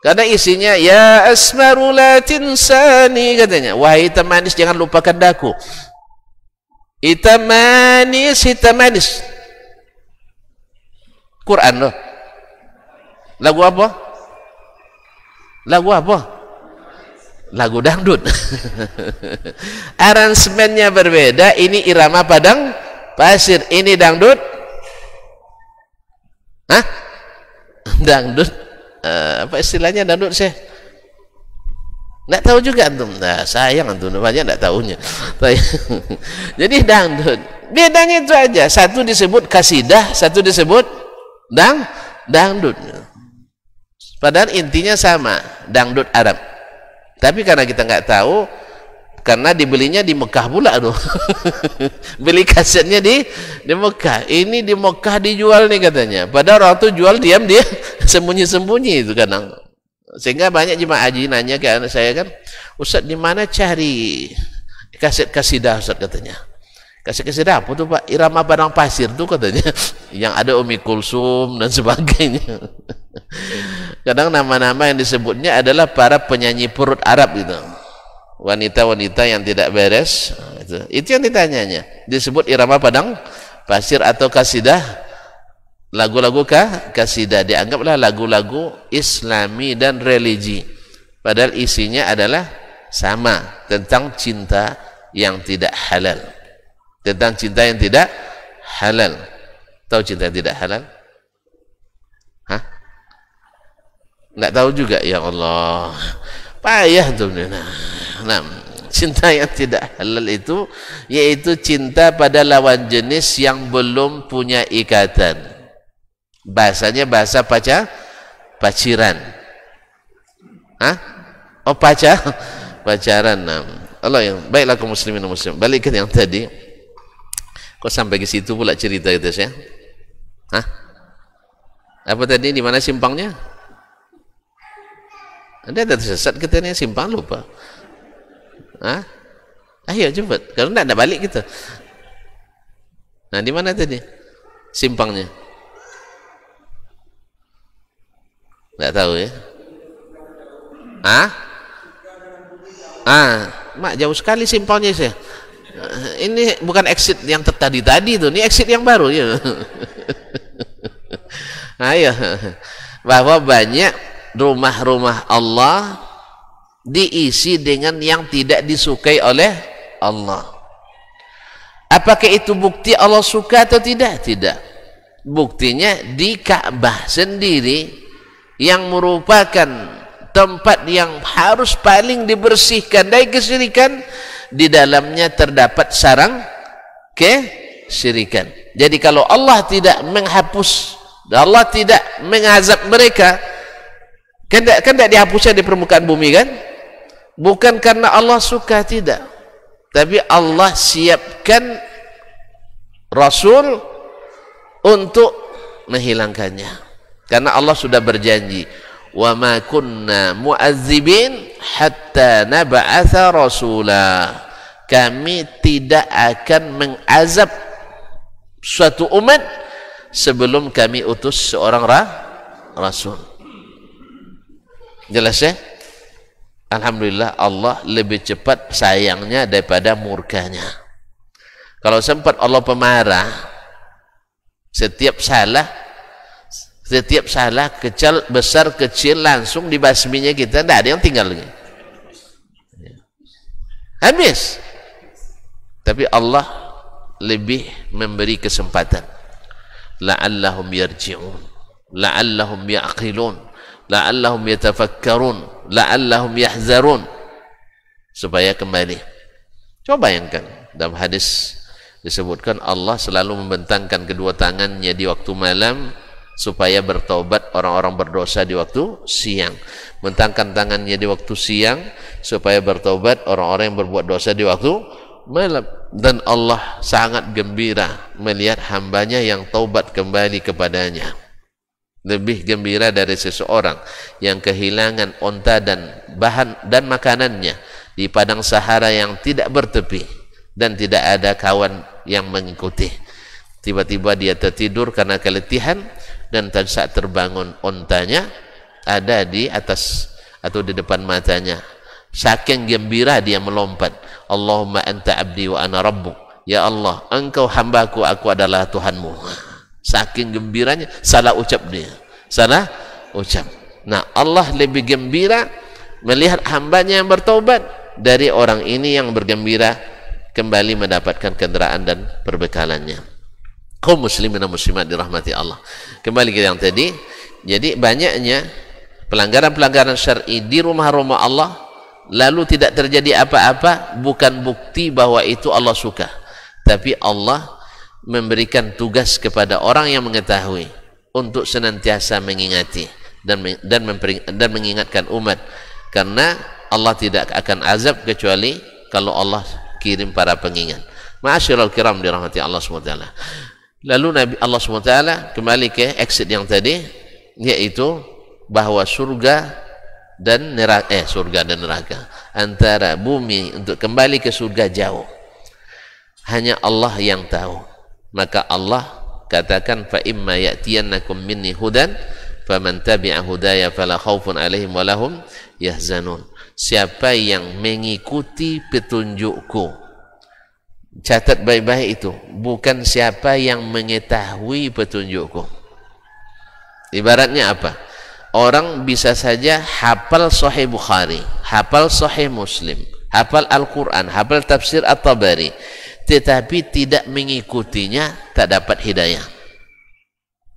Karena isinya ya asmaru la tinsani, katanya, wahai hitam manis jangan lupakan daku. Hitam manis. Quran loh. Lagu apa? Lagu dangdut. Aransemennya berbeda. Ini irama padang pasir, ini dangdut. Hah? Dangdut. Apa istilahnya dangdut sih? Nggak tahu juga antum. Nah, sayang antum banyak nggak tahunya. Jadi dangdut. Bedanya itu aja. Satu disebut kasidah, satu disebut dangdut. Padahal intinya sama, dangdut Arab. Tapi karena kita nggak tahu, karena dibelinya di Mekah pula tuh. Beli kasetnya di Mekah. Ini di Mekah dijual nih katanya. Padahal orang tuh jual diam dia sembunyi-sembunyi itu kadang. Sehingga banyak jemaah haji nanya ke anak saya kan, Ustaz di mana cari kaset kasidah Ustaz, katanya. Kaset kasidah apa tuh Pak? Irama padang pasir tuh katanya. Yang ada Umi Kulsum dan sebagainya. Kadang nama-nama yang disebutnya adalah para penyanyi perut Arab gitu. Wanita-wanita yang tidak beres, itu yang ditanyanya. Disebut irama padang pasir atau kasidah, lagu-lagu kasidah. Dianggaplah lagu-lagu Islami dan religi. Padahal isinya adalah sama, tentang cinta yang tidak halal. Tentang cinta yang tidak halal. Tahu cinta yang tidak halal? Hah? Nggak tahu juga, ya Allah. Payah tuh. Nah, cinta yang tidak halal itu yaitu cinta pada lawan jenis yang belum punya ikatan. Bahasanya bahasa paciran. Hah? Oh, pacaran. Nah, Allah yang baiklah kaum muslimin dan muslim. Balikin yang tadi. Kok sampai ke situ pula cerita itu ya? Hah? Apa tadi, di mana simpangnya? Anda tersesat katanya simpang, lupa. Hah? Ayo cepat, kalau tidak balik kita. Nah, di mana tadi simpangnya? Tidak tahu ya? Mak jauh sekali simpangnya saya. Ini bukan exit yang tadi tuh, ini exit yang baru ya. Ayo, bahwa banyak rumah-rumah Allah diisi dengan yang tidak disukai oleh Allah. Apakah itu bukti Allah suka atau tidak? Tidak. Buktinya di Ka'bah sendiri yang merupakan tempat yang harus paling dibersihkan dari kesyirikan, di dalamnya terdapat sarang kesyirikan. Jadi kalau Allah tidak menghapus, Allah tidak mengazab mereka, kan tidak dihapusnya di permukaan bumi kan? Bukan karena Allah suka, tidak, tapi Allah siapkan Rasul untuk menghilangkannya, karena Allah sudah berjanji, wa ma kunna mu'azzibin hatta nab'atha rasula, kami tidak akan mengazab suatu umat sebelum kami utus seorang rasul. Jelas ya? alhamdulillah Allah lebih cepat sayangnya daripada murkanya. Kalau sempat Allah pemarah, setiap salah kecil, besar, kecil langsung dibasminya kita, tidak ada yang tinggal lagi, habis. Tapi Allah lebih memberi kesempatan, la'allahum yarji'un, la'allahum ya'qilun, la'allahum yatafakkarun, la'allahum yahzarun, supaya kembali. Coba bayangkan, dalam hadis disebutkan Allah selalu membentangkan kedua tangannya di waktu malam supaya bertaubat orang-orang berdosa di waktu siang, bentangkan tangannya di waktu siang supaya bertaubat orang-orang yang berbuat dosa di waktu malam. Dan Allah sangat gembira melihat hambanya yang taubat kembali kepadanya. Lebih gembira dari seseorang yang kehilangan onta dan bahan dan makanannya di padang Sahara yang tidak bertepi dan tidak ada kawan yang mengikuti. Tiba-tiba dia tertidur karena keletihan, dan saat terbangun ontanya ada di atas atau di depan matanya. Saking gembira dia melompat, Allahumma anta abdi wa ana rabbuk, ya Allah engkau hambaku, aku adalah Tuhanmu. Saking gembiranya salah ucap dia, salah ucap. Nah, Allah lebih gembira melihat hambanya yang bertaubat dari orang ini yang bergembira kembali mendapatkan kendaraan dan perbekalannya. Kaum muslimin dan muslimat dirahmati Allah. Kembali ke yang tadi, jadi banyaknya pelanggaran-pelanggaran syar'i di rumah-rumah Allah lalu tidak terjadi apa-apa, bukan bukti bahwa itu Allah suka, tapi Allah memberikan tugas kepada orang yang mengetahui untuk senantiasa mengingati dan mengingatkan umat, karena Allah tidak akan azab kecuali kalau Allah kirim para pengingat. Ma'asyiral kiram dirahmati Allah SWT. Lalu Nabi Allah SWT kembali ke exit yang tadi, yaitu bahwa surga dan neraka, antara bumi untuk kembali ke surga jauh, hanya Allah yang tahu. Maka Allah katakan, fa imma ya'tiyannakum minni hudan faman tabi'a hudaya fala khaufun 'alaihim wa lahum yahzanun. Siapa yang mengikuti petunjukku, catat baik-baik itu, bukan siapa yang mengetahui petunjukku. Ibaratnya apa? Orang bisa saja hafal Sahih Bukhari, hafal Sahih Muslim, hafal Al-Quran, hafal tafsir At-Tabari, tetapi tidak mengikutinya, tak dapat hidayah.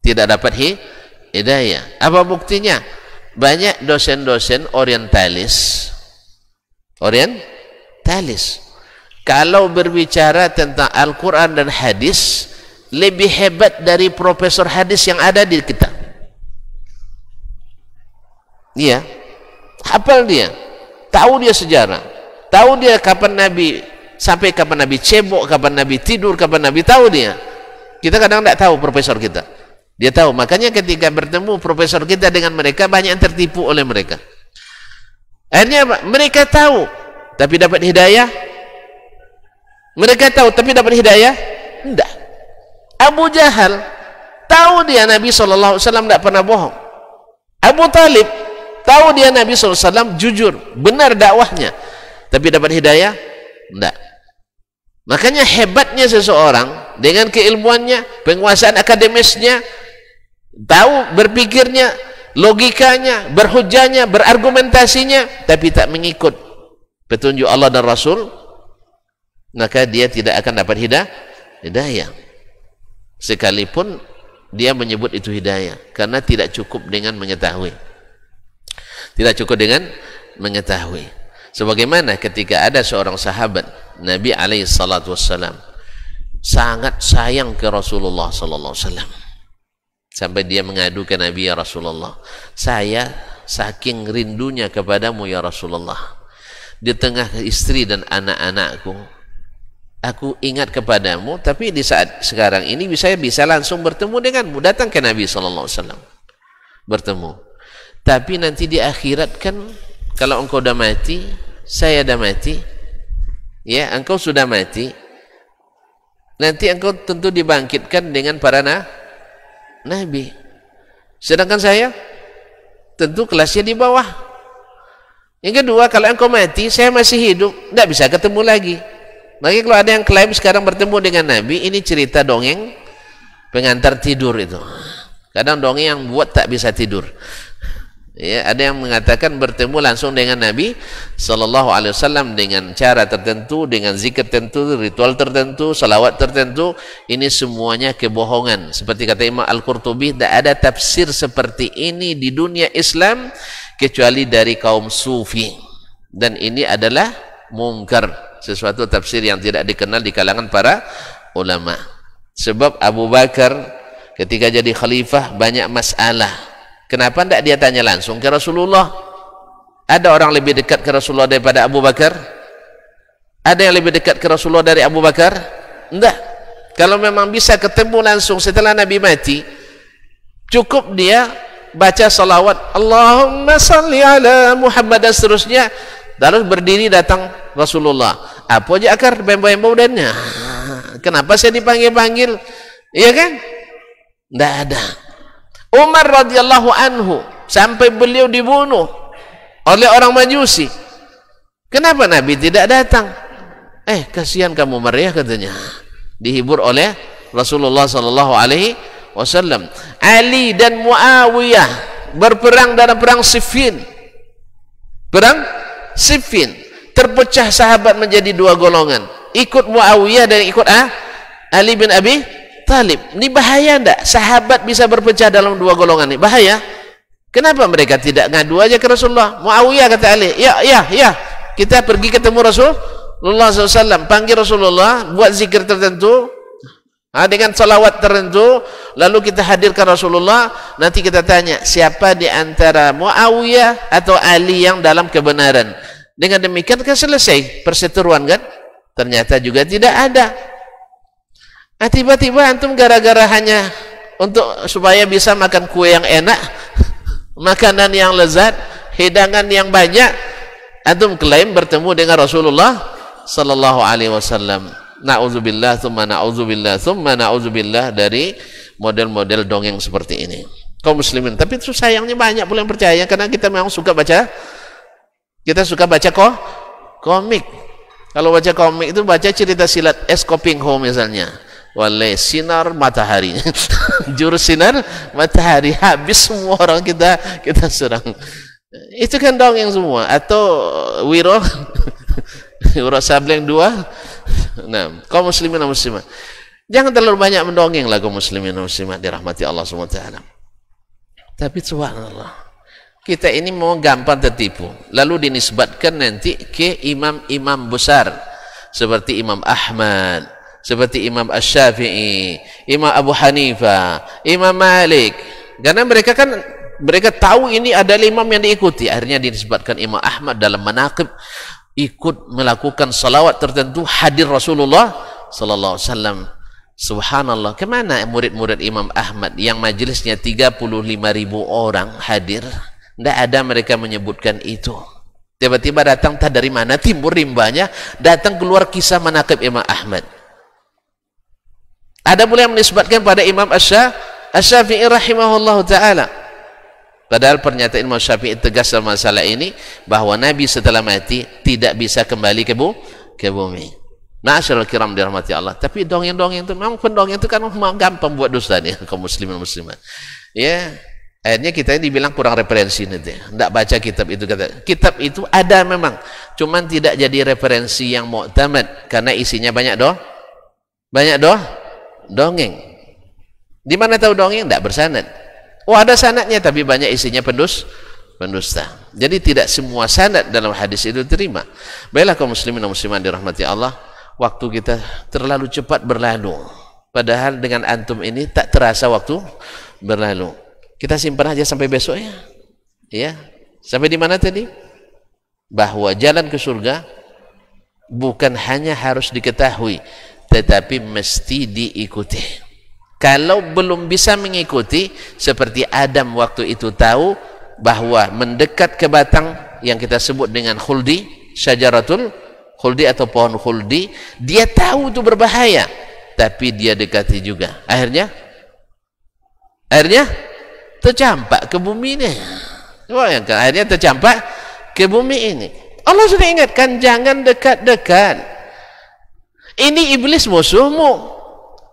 Tidak dapat hidayah. Apa buktinya? Banyak dosen-dosen orientalis kalau berbicara tentang Al-Quran dan hadis, lebih hebat dari profesor hadis yang ada di kita. Iya, hafal dia, tahu dia sejarah, tahu dia kapan Nabi, sampai kapan Nabi cebok, kapan Nabi tidur, kapan Nabi, tahu dia. Kita kadang tidak tahu profesor kita, dia tahu. Makanya ketika bertemu profesor kita dengan mereka, banyak yang tertipu oleh mereka. Akhirnya mereka tahu tapi dapat hidayah. Mereka tahu tapi dapat hidayah? Tidak. Abu Jahal tahu dia Nabi SAW tidak pernah bohong. Abu Talib tahu dia Nabi SAW jujur, benar dakwahnya, tapi dapat hidayah? Tidak. Makanya hebatnya seseorang dengan keilmuannya, penguasaan akademisnya, tahu berpikirnya, logikanya, berhujahnya, berargumentasinya, tapi tak mengikut petunjuk Allah dan Rasul, maka dia tidak akan dapat hidayah. Sekalipun dia menyebut itu hidayah, karena tidak cukup dengan mengetahui. Tidak cukup dengan mengetahui. Sebagaimana ketika ada seorang sahabat Nabi SAW sangat sayang ke Rasulullah SAW, sampai dia mengadu ke Nabi, ya Rasulullah, saya saking rindunya kepadamu ya Rasulullah, di tengah istri dan anak-anakku, aku ingat kepadamu, tapi di saat sekarang ini saya bisa langsung bertemu denganmu. Datang ke Nabi SAW bertemu, tapi nanti di akhirat kan, kalau engkau sudah mati, saya sudah mati, ya, engkau sudah mati, nanti engkau tentu dibangkitkan dengan para nabi, sedangkan saya tentu kelasnya di bawah, Yang kedua, kalau engkau mati, saya masih hidup, tidak bisa ketemu lagi. Makanya kalau ada yang klaim sekarang bertemu dengan Nabi, ini cerita dongeng pengantar tidur itu. Kadang dongeng yang buat tak bisa tidur. Ya, ada yang mengatakan bertemu langsung dengan Nabi Sallallahu Alaihi Wasallam dengan cara tertentu, dengan zikir tertentu, ritual tertentu, salawat tertentu. Ini semuanya kebohongan. Seperti kata Imam Al-Qurtubi, tidak ada tafsir seperti ini di dunia Islam kecuali dari kaum sufi. Dan ini adalah mungkar, sesuatu tafsir yang tidak dikenal di kalangan para ulama. Sebab Abu Bakar ketika jadi khalifah banyak masalah. Kenapa tidak dia tanya langsung ke Rasulullah? Ada orang lebih dekat ke Rasulullah daripada Abu Bakar? Ada yang lebih dekat ke Rasulullah dari Abu Bakar? Tidak. Kalau memang bisa ketemu langsung setelah Nabi mati, cukup dia baca salawat Allahumma salli ala Muhammad dan seterusnya, lalu berdiri datang Rasulullah. Apa aja akar bembau-bembau dannya? Kenapa saya dipanggil-panggil? Iya kan? Tidak ada. Umar radhiyallahu anhu sampai beliau dibunuh oleh orang Majusi. Kenapa Nabi tidak datang? Kasihan kamu Umar ya, katanya. Dihibur oleh Rasulullah sallallahu alaihi wasallam. Ali dan Muawiyah berperang dalam perang Siffin. Perang Siffin. Terpecah sahabat menjadi dua golongan. Ikut Muawiyah dan ikut Ali bin Abi Talib. Ini bahaya enggak? Sahabat bisa berpecah dalam dua golongan ini. Bahaya. Kenapa mereka tidak ngadu aja ke Rasulullah? Muawiyah kata Ali, ya, kita pergi ketemu Rasulullah SAW. Panggil Rasulullah, buat zikir tertentu, dengan salawat tertentu, lalu kita hadirkan Rasulullah. Nanti kita tanya, siapa di antara Muawiyah atau Ali yang dalam kebenaran? Dengan demikian kan selesai perseteruan kan? Ternyata juga tidak ada. Tiba-tiba antum gara-gara hanya untuk supaya bisa makan kue yang enak, makanan yang lezat, hidangan yang banyak, antum klaim bertemu dengan Rasulullah sallallahu alaihi wasallam. Na'udzubillah tsumma na'udzubillah tsumma na'udzubillah dari model-model dongeng seperti ini. Kaum muslimin, tapi itu sayangnya banyak pula yang percaya karena kita memang suka baca. Kita suka baca komik. Kalau baca komik itu baca cerita silat Escoping Home misalnya. Walai sinar matahari. Jurus sinar matahari, habis semua orang kita serang. Itu kan dongeng semua. Atau Wiro Wiro Sableng 2. Nah, kaum muslimin dan muslimat, jangan terlalu banyak mendongeng lah kaum muslimin dan muslimat dirahmati Allah SWT. Tapi subhanallah, kita ini mau gampang tertipu, lalu dinisbatkan nanti ke imam-imam besar seperti Imam Ahmad, seperti Imam Asy-Syafi'i, Imam Abu Hanifah, Imam Malik. Karena mereka tahu ini adalah imam yang diikuti. Akhirnya dinisbatkan Imam Ahmad dalam manaqib, ikut melakukan salawat tertentu, hadir Rasulullah sallallahu alaihi wasallam. Subhanallah, kemana murid-murid Imam Ahmad yang majelisnya 35.000 orang hadir? Tidak ada mereka menyebutkan itu. Tiba-tiba datang, tak dari mana timbul rimbanya, datang keluar kisah manaqib Imam Ahmad. Ada pula yang menisbatkan pada Imam Asy-Syafi'i rahimahullahu ta'ala. Padahal pernyataan Imam Syafi'i tegas dalam masalah ini, bahwa Nabi setelah mati tidak bisa kembali ke bumi. Ma'asyiral kiram dirahmati Allah. Tapi dongeng-dongeng itu, memang pendongeng itu kan gampang buat dosa nih, kaum muslimin muslimat. Ya, akhirnya kita ini dibilang kurang referensi nanti. Tidak baca kitab itu. Kitab itu ada memang, cuman tidak jadi referensi yang mu'tamad, karena isinya banyak dongeng. Di mana tahu dongeng? Tidak bersanad. Ada sanadnya tapi banyak isinya pendusta. Jadi tidak semua sanad dalam hadis itu diterima. Baiklah kaum muslimin dan muslimat dirahmati Allah, waktu kita terlalu cepat berlalu. Padahal dengan antum ini tak terasa waktu berlalu. Kita simpan aja sampai besok ya. Ya. Sampai di mana tadi? Bahwa jalan ke surga bukan hanya harus diketahui, tetapi mesti diikuti. Kalau belum bisa mengikuti, seperti Adam waktu itu tahu bahwa mendekat ke batang yang kita sebut dengan khuldi, syajaratul khuldi atau pohon khuldi, dia tahu itu berbahaya, tapi dia dekati juga. Akhirnya tercampak ke bumi ini. Akhirnya tercampak ke bumi ini. Allah sudah ingatkan, jangan dekat-dekat. Ini iblis musuhmu.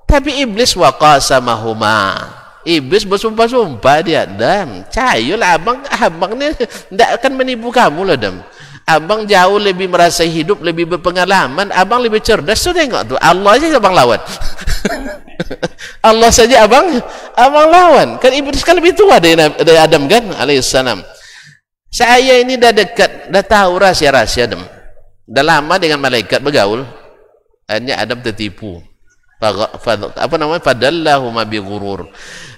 Tapi iblis waqasamahuma. Iblis bersumpah-sumpah dia, Adam, cayul abang ni tidak akan menipu kamu lah, Adam. Abang jauh lebih merasa hidup, lebih berpengalaman, abang lebih cerdas. So tengok tu, Allah saja abang lawan. Allah saja abang lawan. Kan iblis kan lebih tua dari Adam kan, alaihissalam. Saya ini dah dekat, dah tahu rahasia-rahasia Adam. Dah lama dengan malaikat bergaul. Hanya Adam tertipu. Apa namanya? Fadallahuma bighurur.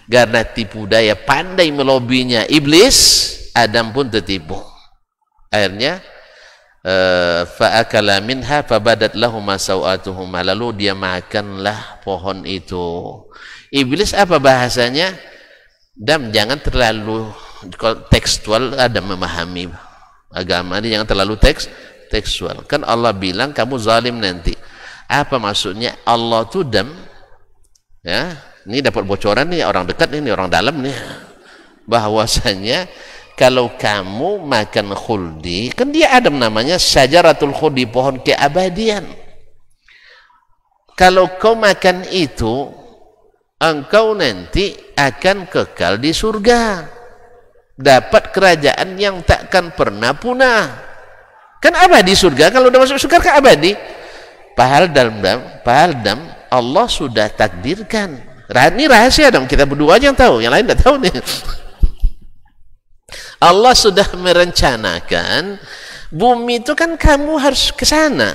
Karena tipu daya pandai melobinya iblis, Adam pun tertipu. Akhirnya fa'akala minha fabadat lahuma sawatuhuma, lalu dia makanlah pohon itu. Iblis apa bahasanya? Dam, jangan terlalu tekstual. Ada memahami agama ini, jangan terlalu tekstual. Kan Allah bilang kamu zalim nanti. Apa maksudnya? Allah tuh dam, ya, ini dapat bocoran nih, orang dekat ini, orang dalam nih, bahwasanya kalau kamu makan khuldi, kan dia Adam namanya syajaratul khuldi, pohon keabadian. Kalau kau makan itu, engkau nanti akan kekal di surga, dapat kerajaan yang takkan pernah punah. Kan abadi surga, kalau udah masuk surga kan abadi. Padahal dalam Allah sudah takdirkan. Ini rahasia dong, kita berdua aja yang tahu, yang lain tidak tahu nih. Allah sudah merencanakan bumi itu kan kamu harus ke sana.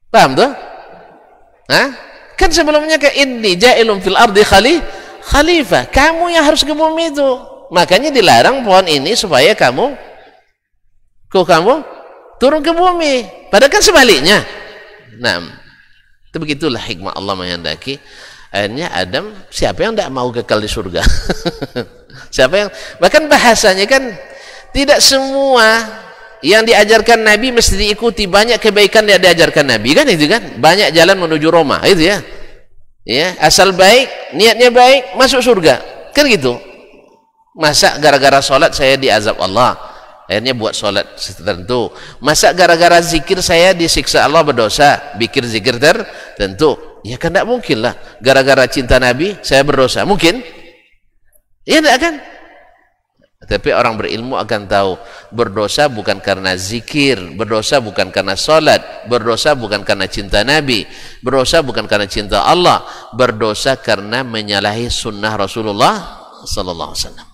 Paham tuh? Hah? Kan sebelumnya ke inni ja'ilun fil ardi khalifah. Kamu yang harus ke bumi itu. Makanya dilarang pohon ini supaya kamu turun ke bumi. Padahal kan sebaliknya. Nah, itu begitulah hikmah Allah menghendaki. Akhirnya Adam, siapa yang tidak mau kekal di surga? Siapa yang, bahkan bahasanya kan tidak semua yang diajarkan Nabi mesti diikuti. Banyak kebaikan yang diajarkan Nabi kan, itu kan, banyak jalan menuju Roma, itu ya. Ya, asal baik, niatnya baik, masuk surga. Kan gitu. Masa gara-gara sholat saya diazab Allah, akhirnya buat sholat tertentu. Masa gara-gara zikir saya disiksa Allah berdosa, bikin zikir tertentu. Ya kan tidak mungkin lah. Gara-gara cinta Nabi saya berdosa, mungkin? Ya tidak kan? Tapi orang berilmu akan tahu, berdosa bukan karena zikir, berdosa bukan karena sholat, berdosa bukan karena cinta Nabi, berdosa bukan karena cinta Allah, berdosa karena menyalahi sunnah Rasulullah sallallahu alaihi wasallam.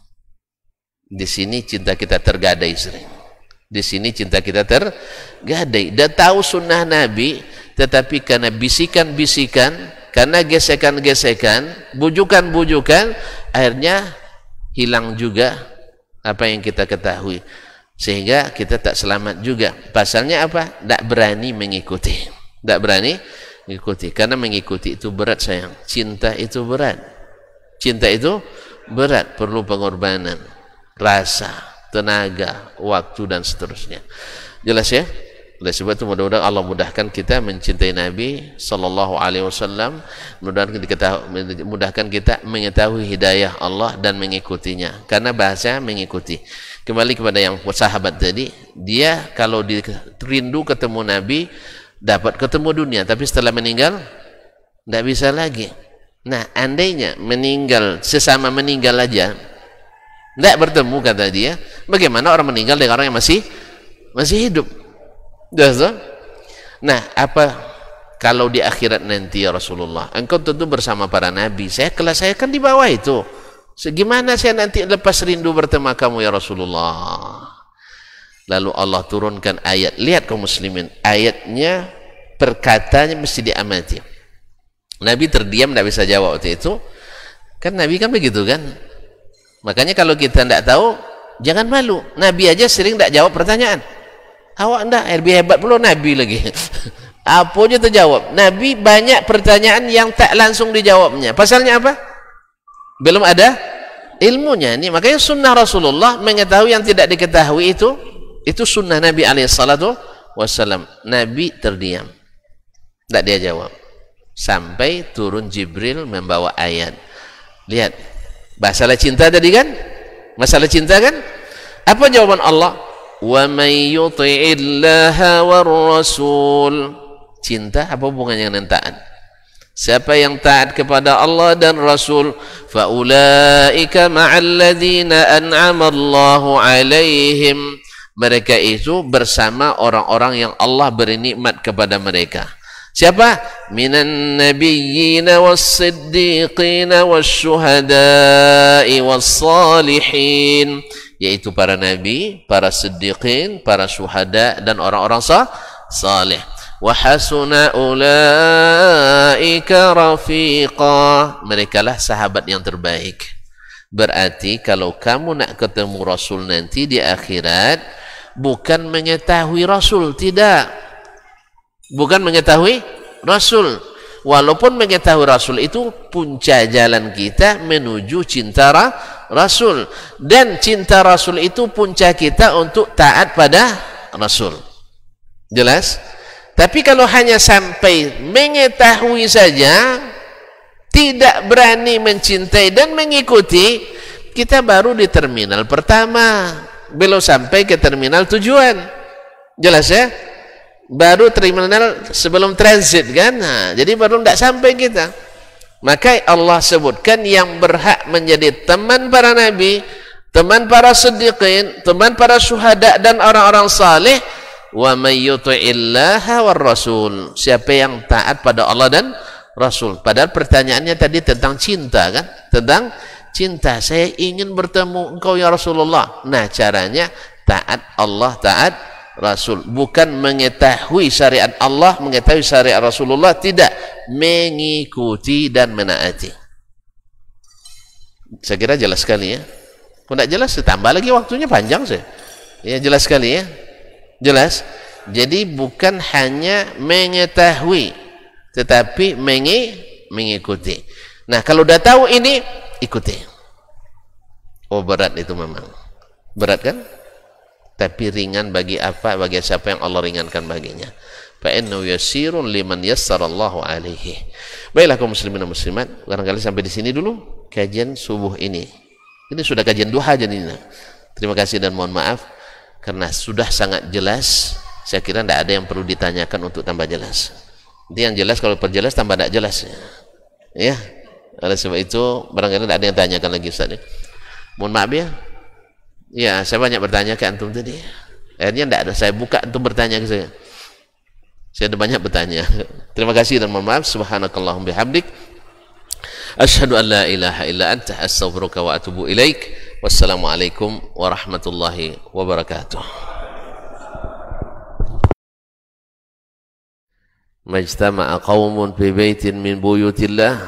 Di sini cinta kita tergadai sering. Di sini cinta kita tergadai. Dan tahu sunnah Nabi, tetapi karena bisikan-bisikan, karena gesekan-gesekan, bujukan-bujukan, akhirnya hilang juga apa yang kita ketahui, sehingga kita tak selamat juga. Pasalnya apa? Tak berani mengikuti. Tak berani mengikuti, karena mengikuti itu berat sayang. Cinta itu berat. Cinta itu berat, perlu pengorbanan, rasa, tenaga, waktu dan seterusnya. Jelas ya? Oleh sebab itu mudah-mudahan Allah mudahkan kita mencintai Nabi sallallahu alaihi wasallam, mudahkan kita mengetahui hidayah Allah dan mengikutinya. Karena bahasa mengikuti. Kembali kepada yang sahabat tadi, dia kalau rindu ketemu Nabi, dapat ketemu dunia, tapi setelah meninggal tidak bisa lagi. Nah, andainya meninggal, sesama meninggal aja tidak bertemu, kata dia, bagaimana orang meninggal dengan orang yang masih hidup? Nah, apa kalau di akhirat nanti ya Rasulullah, engkau tentu bersama para nabi, kelas saya kan di bawah itu, segimana saya nanti lepas rindu bertemu kamu ya Rasulullah? Lalu Allah turunkan ayat. Lihat kaum muslimin, ayatnya perkataannya mesti diamati. Nabi terdiam, tidak bisa jawab waktu itu kan. Nabi kan begitu kan. Makanya kalau kita tidak tahu, jangan malu. Nabi aja sering tidak jawab pertanyaan. Awak enggak, lebih hebat pula Nabi lagi. Apa aja terjawab. Nabi banyak pertanyaan yang tak langsung dijawabnya. Pasalnya apa? Belum ada ilmunya. Ini makanya sunnah Rasulullah mengetahui yang tidak diketahui itu sunnah Nabi SAW. Nabi terdiam, tidak dia jawab sampai turun Jibril membawa ayat. Lihat, masalah cinta tadi kan, masalah cinta kan. Apa jawaban Allah? Wa may yuti'illaha war rasul. Cinta apa hubungannya dengan taat? Siapa yang taat kepada Allah dan Rasul, fa ulaika ma'al ladzina an'ama Allahu 'alaihim. Mereka itu bersama orang-orang yang Allah beri nikmat kepada mereka. Siapa? Minan nabiyyin was-siddiqin wasyuhada'i was-salihin, yaitu para nabi, para siddiqin, para syuhada dan orang-orang salih. Wa hasuna ulaika rafiqa. Merekalah sahabat yang terbaik. Berarti kalau kamu nak ketemu Rasul nanti di akhirat, bukan mengetahui Rasul, tidak. Bukan mengetahui Rasul. Walaupun mengetahui Rasul itu puncak jalan kita menuju cinta Rasul. Dan cinta Rasul itu puncak kita untuk taat pada Rasul. Jelas? Tapi kalau hanya sampai mengetahui saja, tidak berani mencintai dan mengikuti, kita baru di terminal pertama, belum sampai ke terminal tujuan. Jelas ya? Baru terminal sebelum transit kan? Nah, jadi baru tidak sampai kita. Maka Allah sebutkan yang berhak menjadi teman para nabi, teman para siddiqin, teman para syuhada dan orang-orang saleh, wa may yuti'illaha war rasul. Siapa yang taat pada Allah dan Rasul. Padahal pertanyaannya tadi tentang cinta kan? Tentang cinta. Saya ingin bertemu engkau ya Rasulullah. Nah, caranya taat Allah, taat Rasul. Bukan mengetahui syariat Allah, mengetahui syariat Rasulullah, tidak. Mengikuti dan menaati. Saya kira jelas sekali ya. Kalau tidak jelas, tambah lagi waktunya panjang saya. Ya, jelas sekali ya. Jelas? Jadi bukan hanya mengetahui, tetapi mengikuti. Nah, kalau udah tahu ini, ikuti. Oh, berat itu memang. Berat kan? Tapi ringan bagi apa? Bagi siapa yang Allah ringankan baginya. Fa innahu yasirun liman yassarallahu alaihi. Baiklah kaum muslimin dan muslimat, barangkali sampai di sini dulu kajian subuh ini. Ini sudah kajian duha jadinya. Terima kasih dan mohon maaf karena sudah sangat jelas. Saya kira tidak ada yang perlu ditanyakan untuk tambah jelas. Nanti yang jelas kalau perjelas tambah tidak jelas. Ya. Oleh sebab itu barangkali tidak ada yang tanyakan lagi Ustaz. Mohon maaf ya. Ya, saya banyak bertanya ke antum tadi. Akhirnya tidak ada, saya buka antum bertanya ke saya. Saya ada banyak bertanya. Terima kasih dan mohon maaf. Subhanakallahumma bihamdik. Asyhadu an la ilaha illa anta astaghfiruka wa atubu ilaik. Wassalamualaikum warahmatullahi wabarakatuh. Majtama'a qaumun fi baitin min buyutillah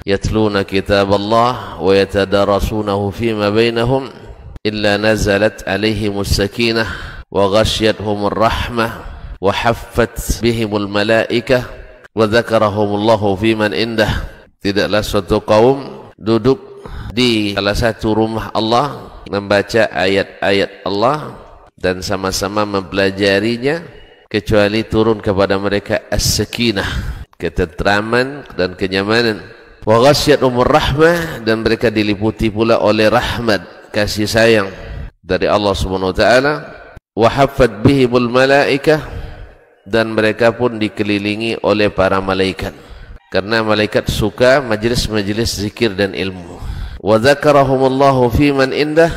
yatluna kitaballah wa yatadarasunahu fima bainahum illa nazalat alaihimus sakinah wa ghasyiyatuhumur rahmah wa haffat bihimul malaikah wa dzakarahumullahu fiman indah. Tidaklah suatu kaum duduk di salah satu rumah Allah membaca ayat-ayat Allah dan sama-sama mempelajarinya kecuali turun kepada mereka as-sakinah, ketentraman dan kenyamanan, wa ghasyiyatuhumur rahmah, dan mereka diliputi pula oleh rahmat, kasih sayang dari Allah Subhanahu wa taala, wa haffat bihimul malaikah, dan mereka pun dikelilingi oleh para malaikat karena malaikat suka majlis-majlis zikir dan ilmu. Wa dzakarahumullahu fiman indah,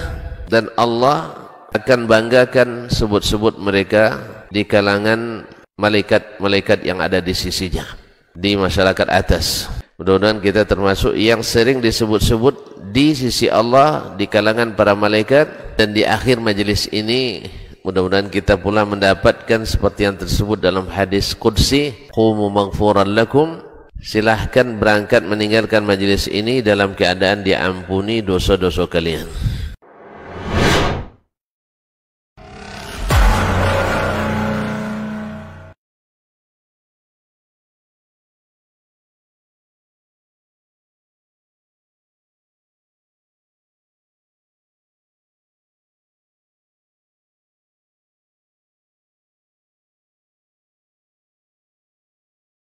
dan Allah akan banggakan sebut-sebut mereka di kalangan malaikat-malaikat yang ada di sisinya, di masyarakat atas. Mudah-mudahan kita termasuk yang sering disebut-sebut di sisi Allah di kalangan para malaikat, dan di akhir majelis ini mudah-mudahan kita pula mendapatkan seperti yang tersebut dalam hadis qudsi, qumu maghfuran lakum, silahkan berangkat meninggalkan majelis ini dalam keadaan diampuni dosa-dosa kalian.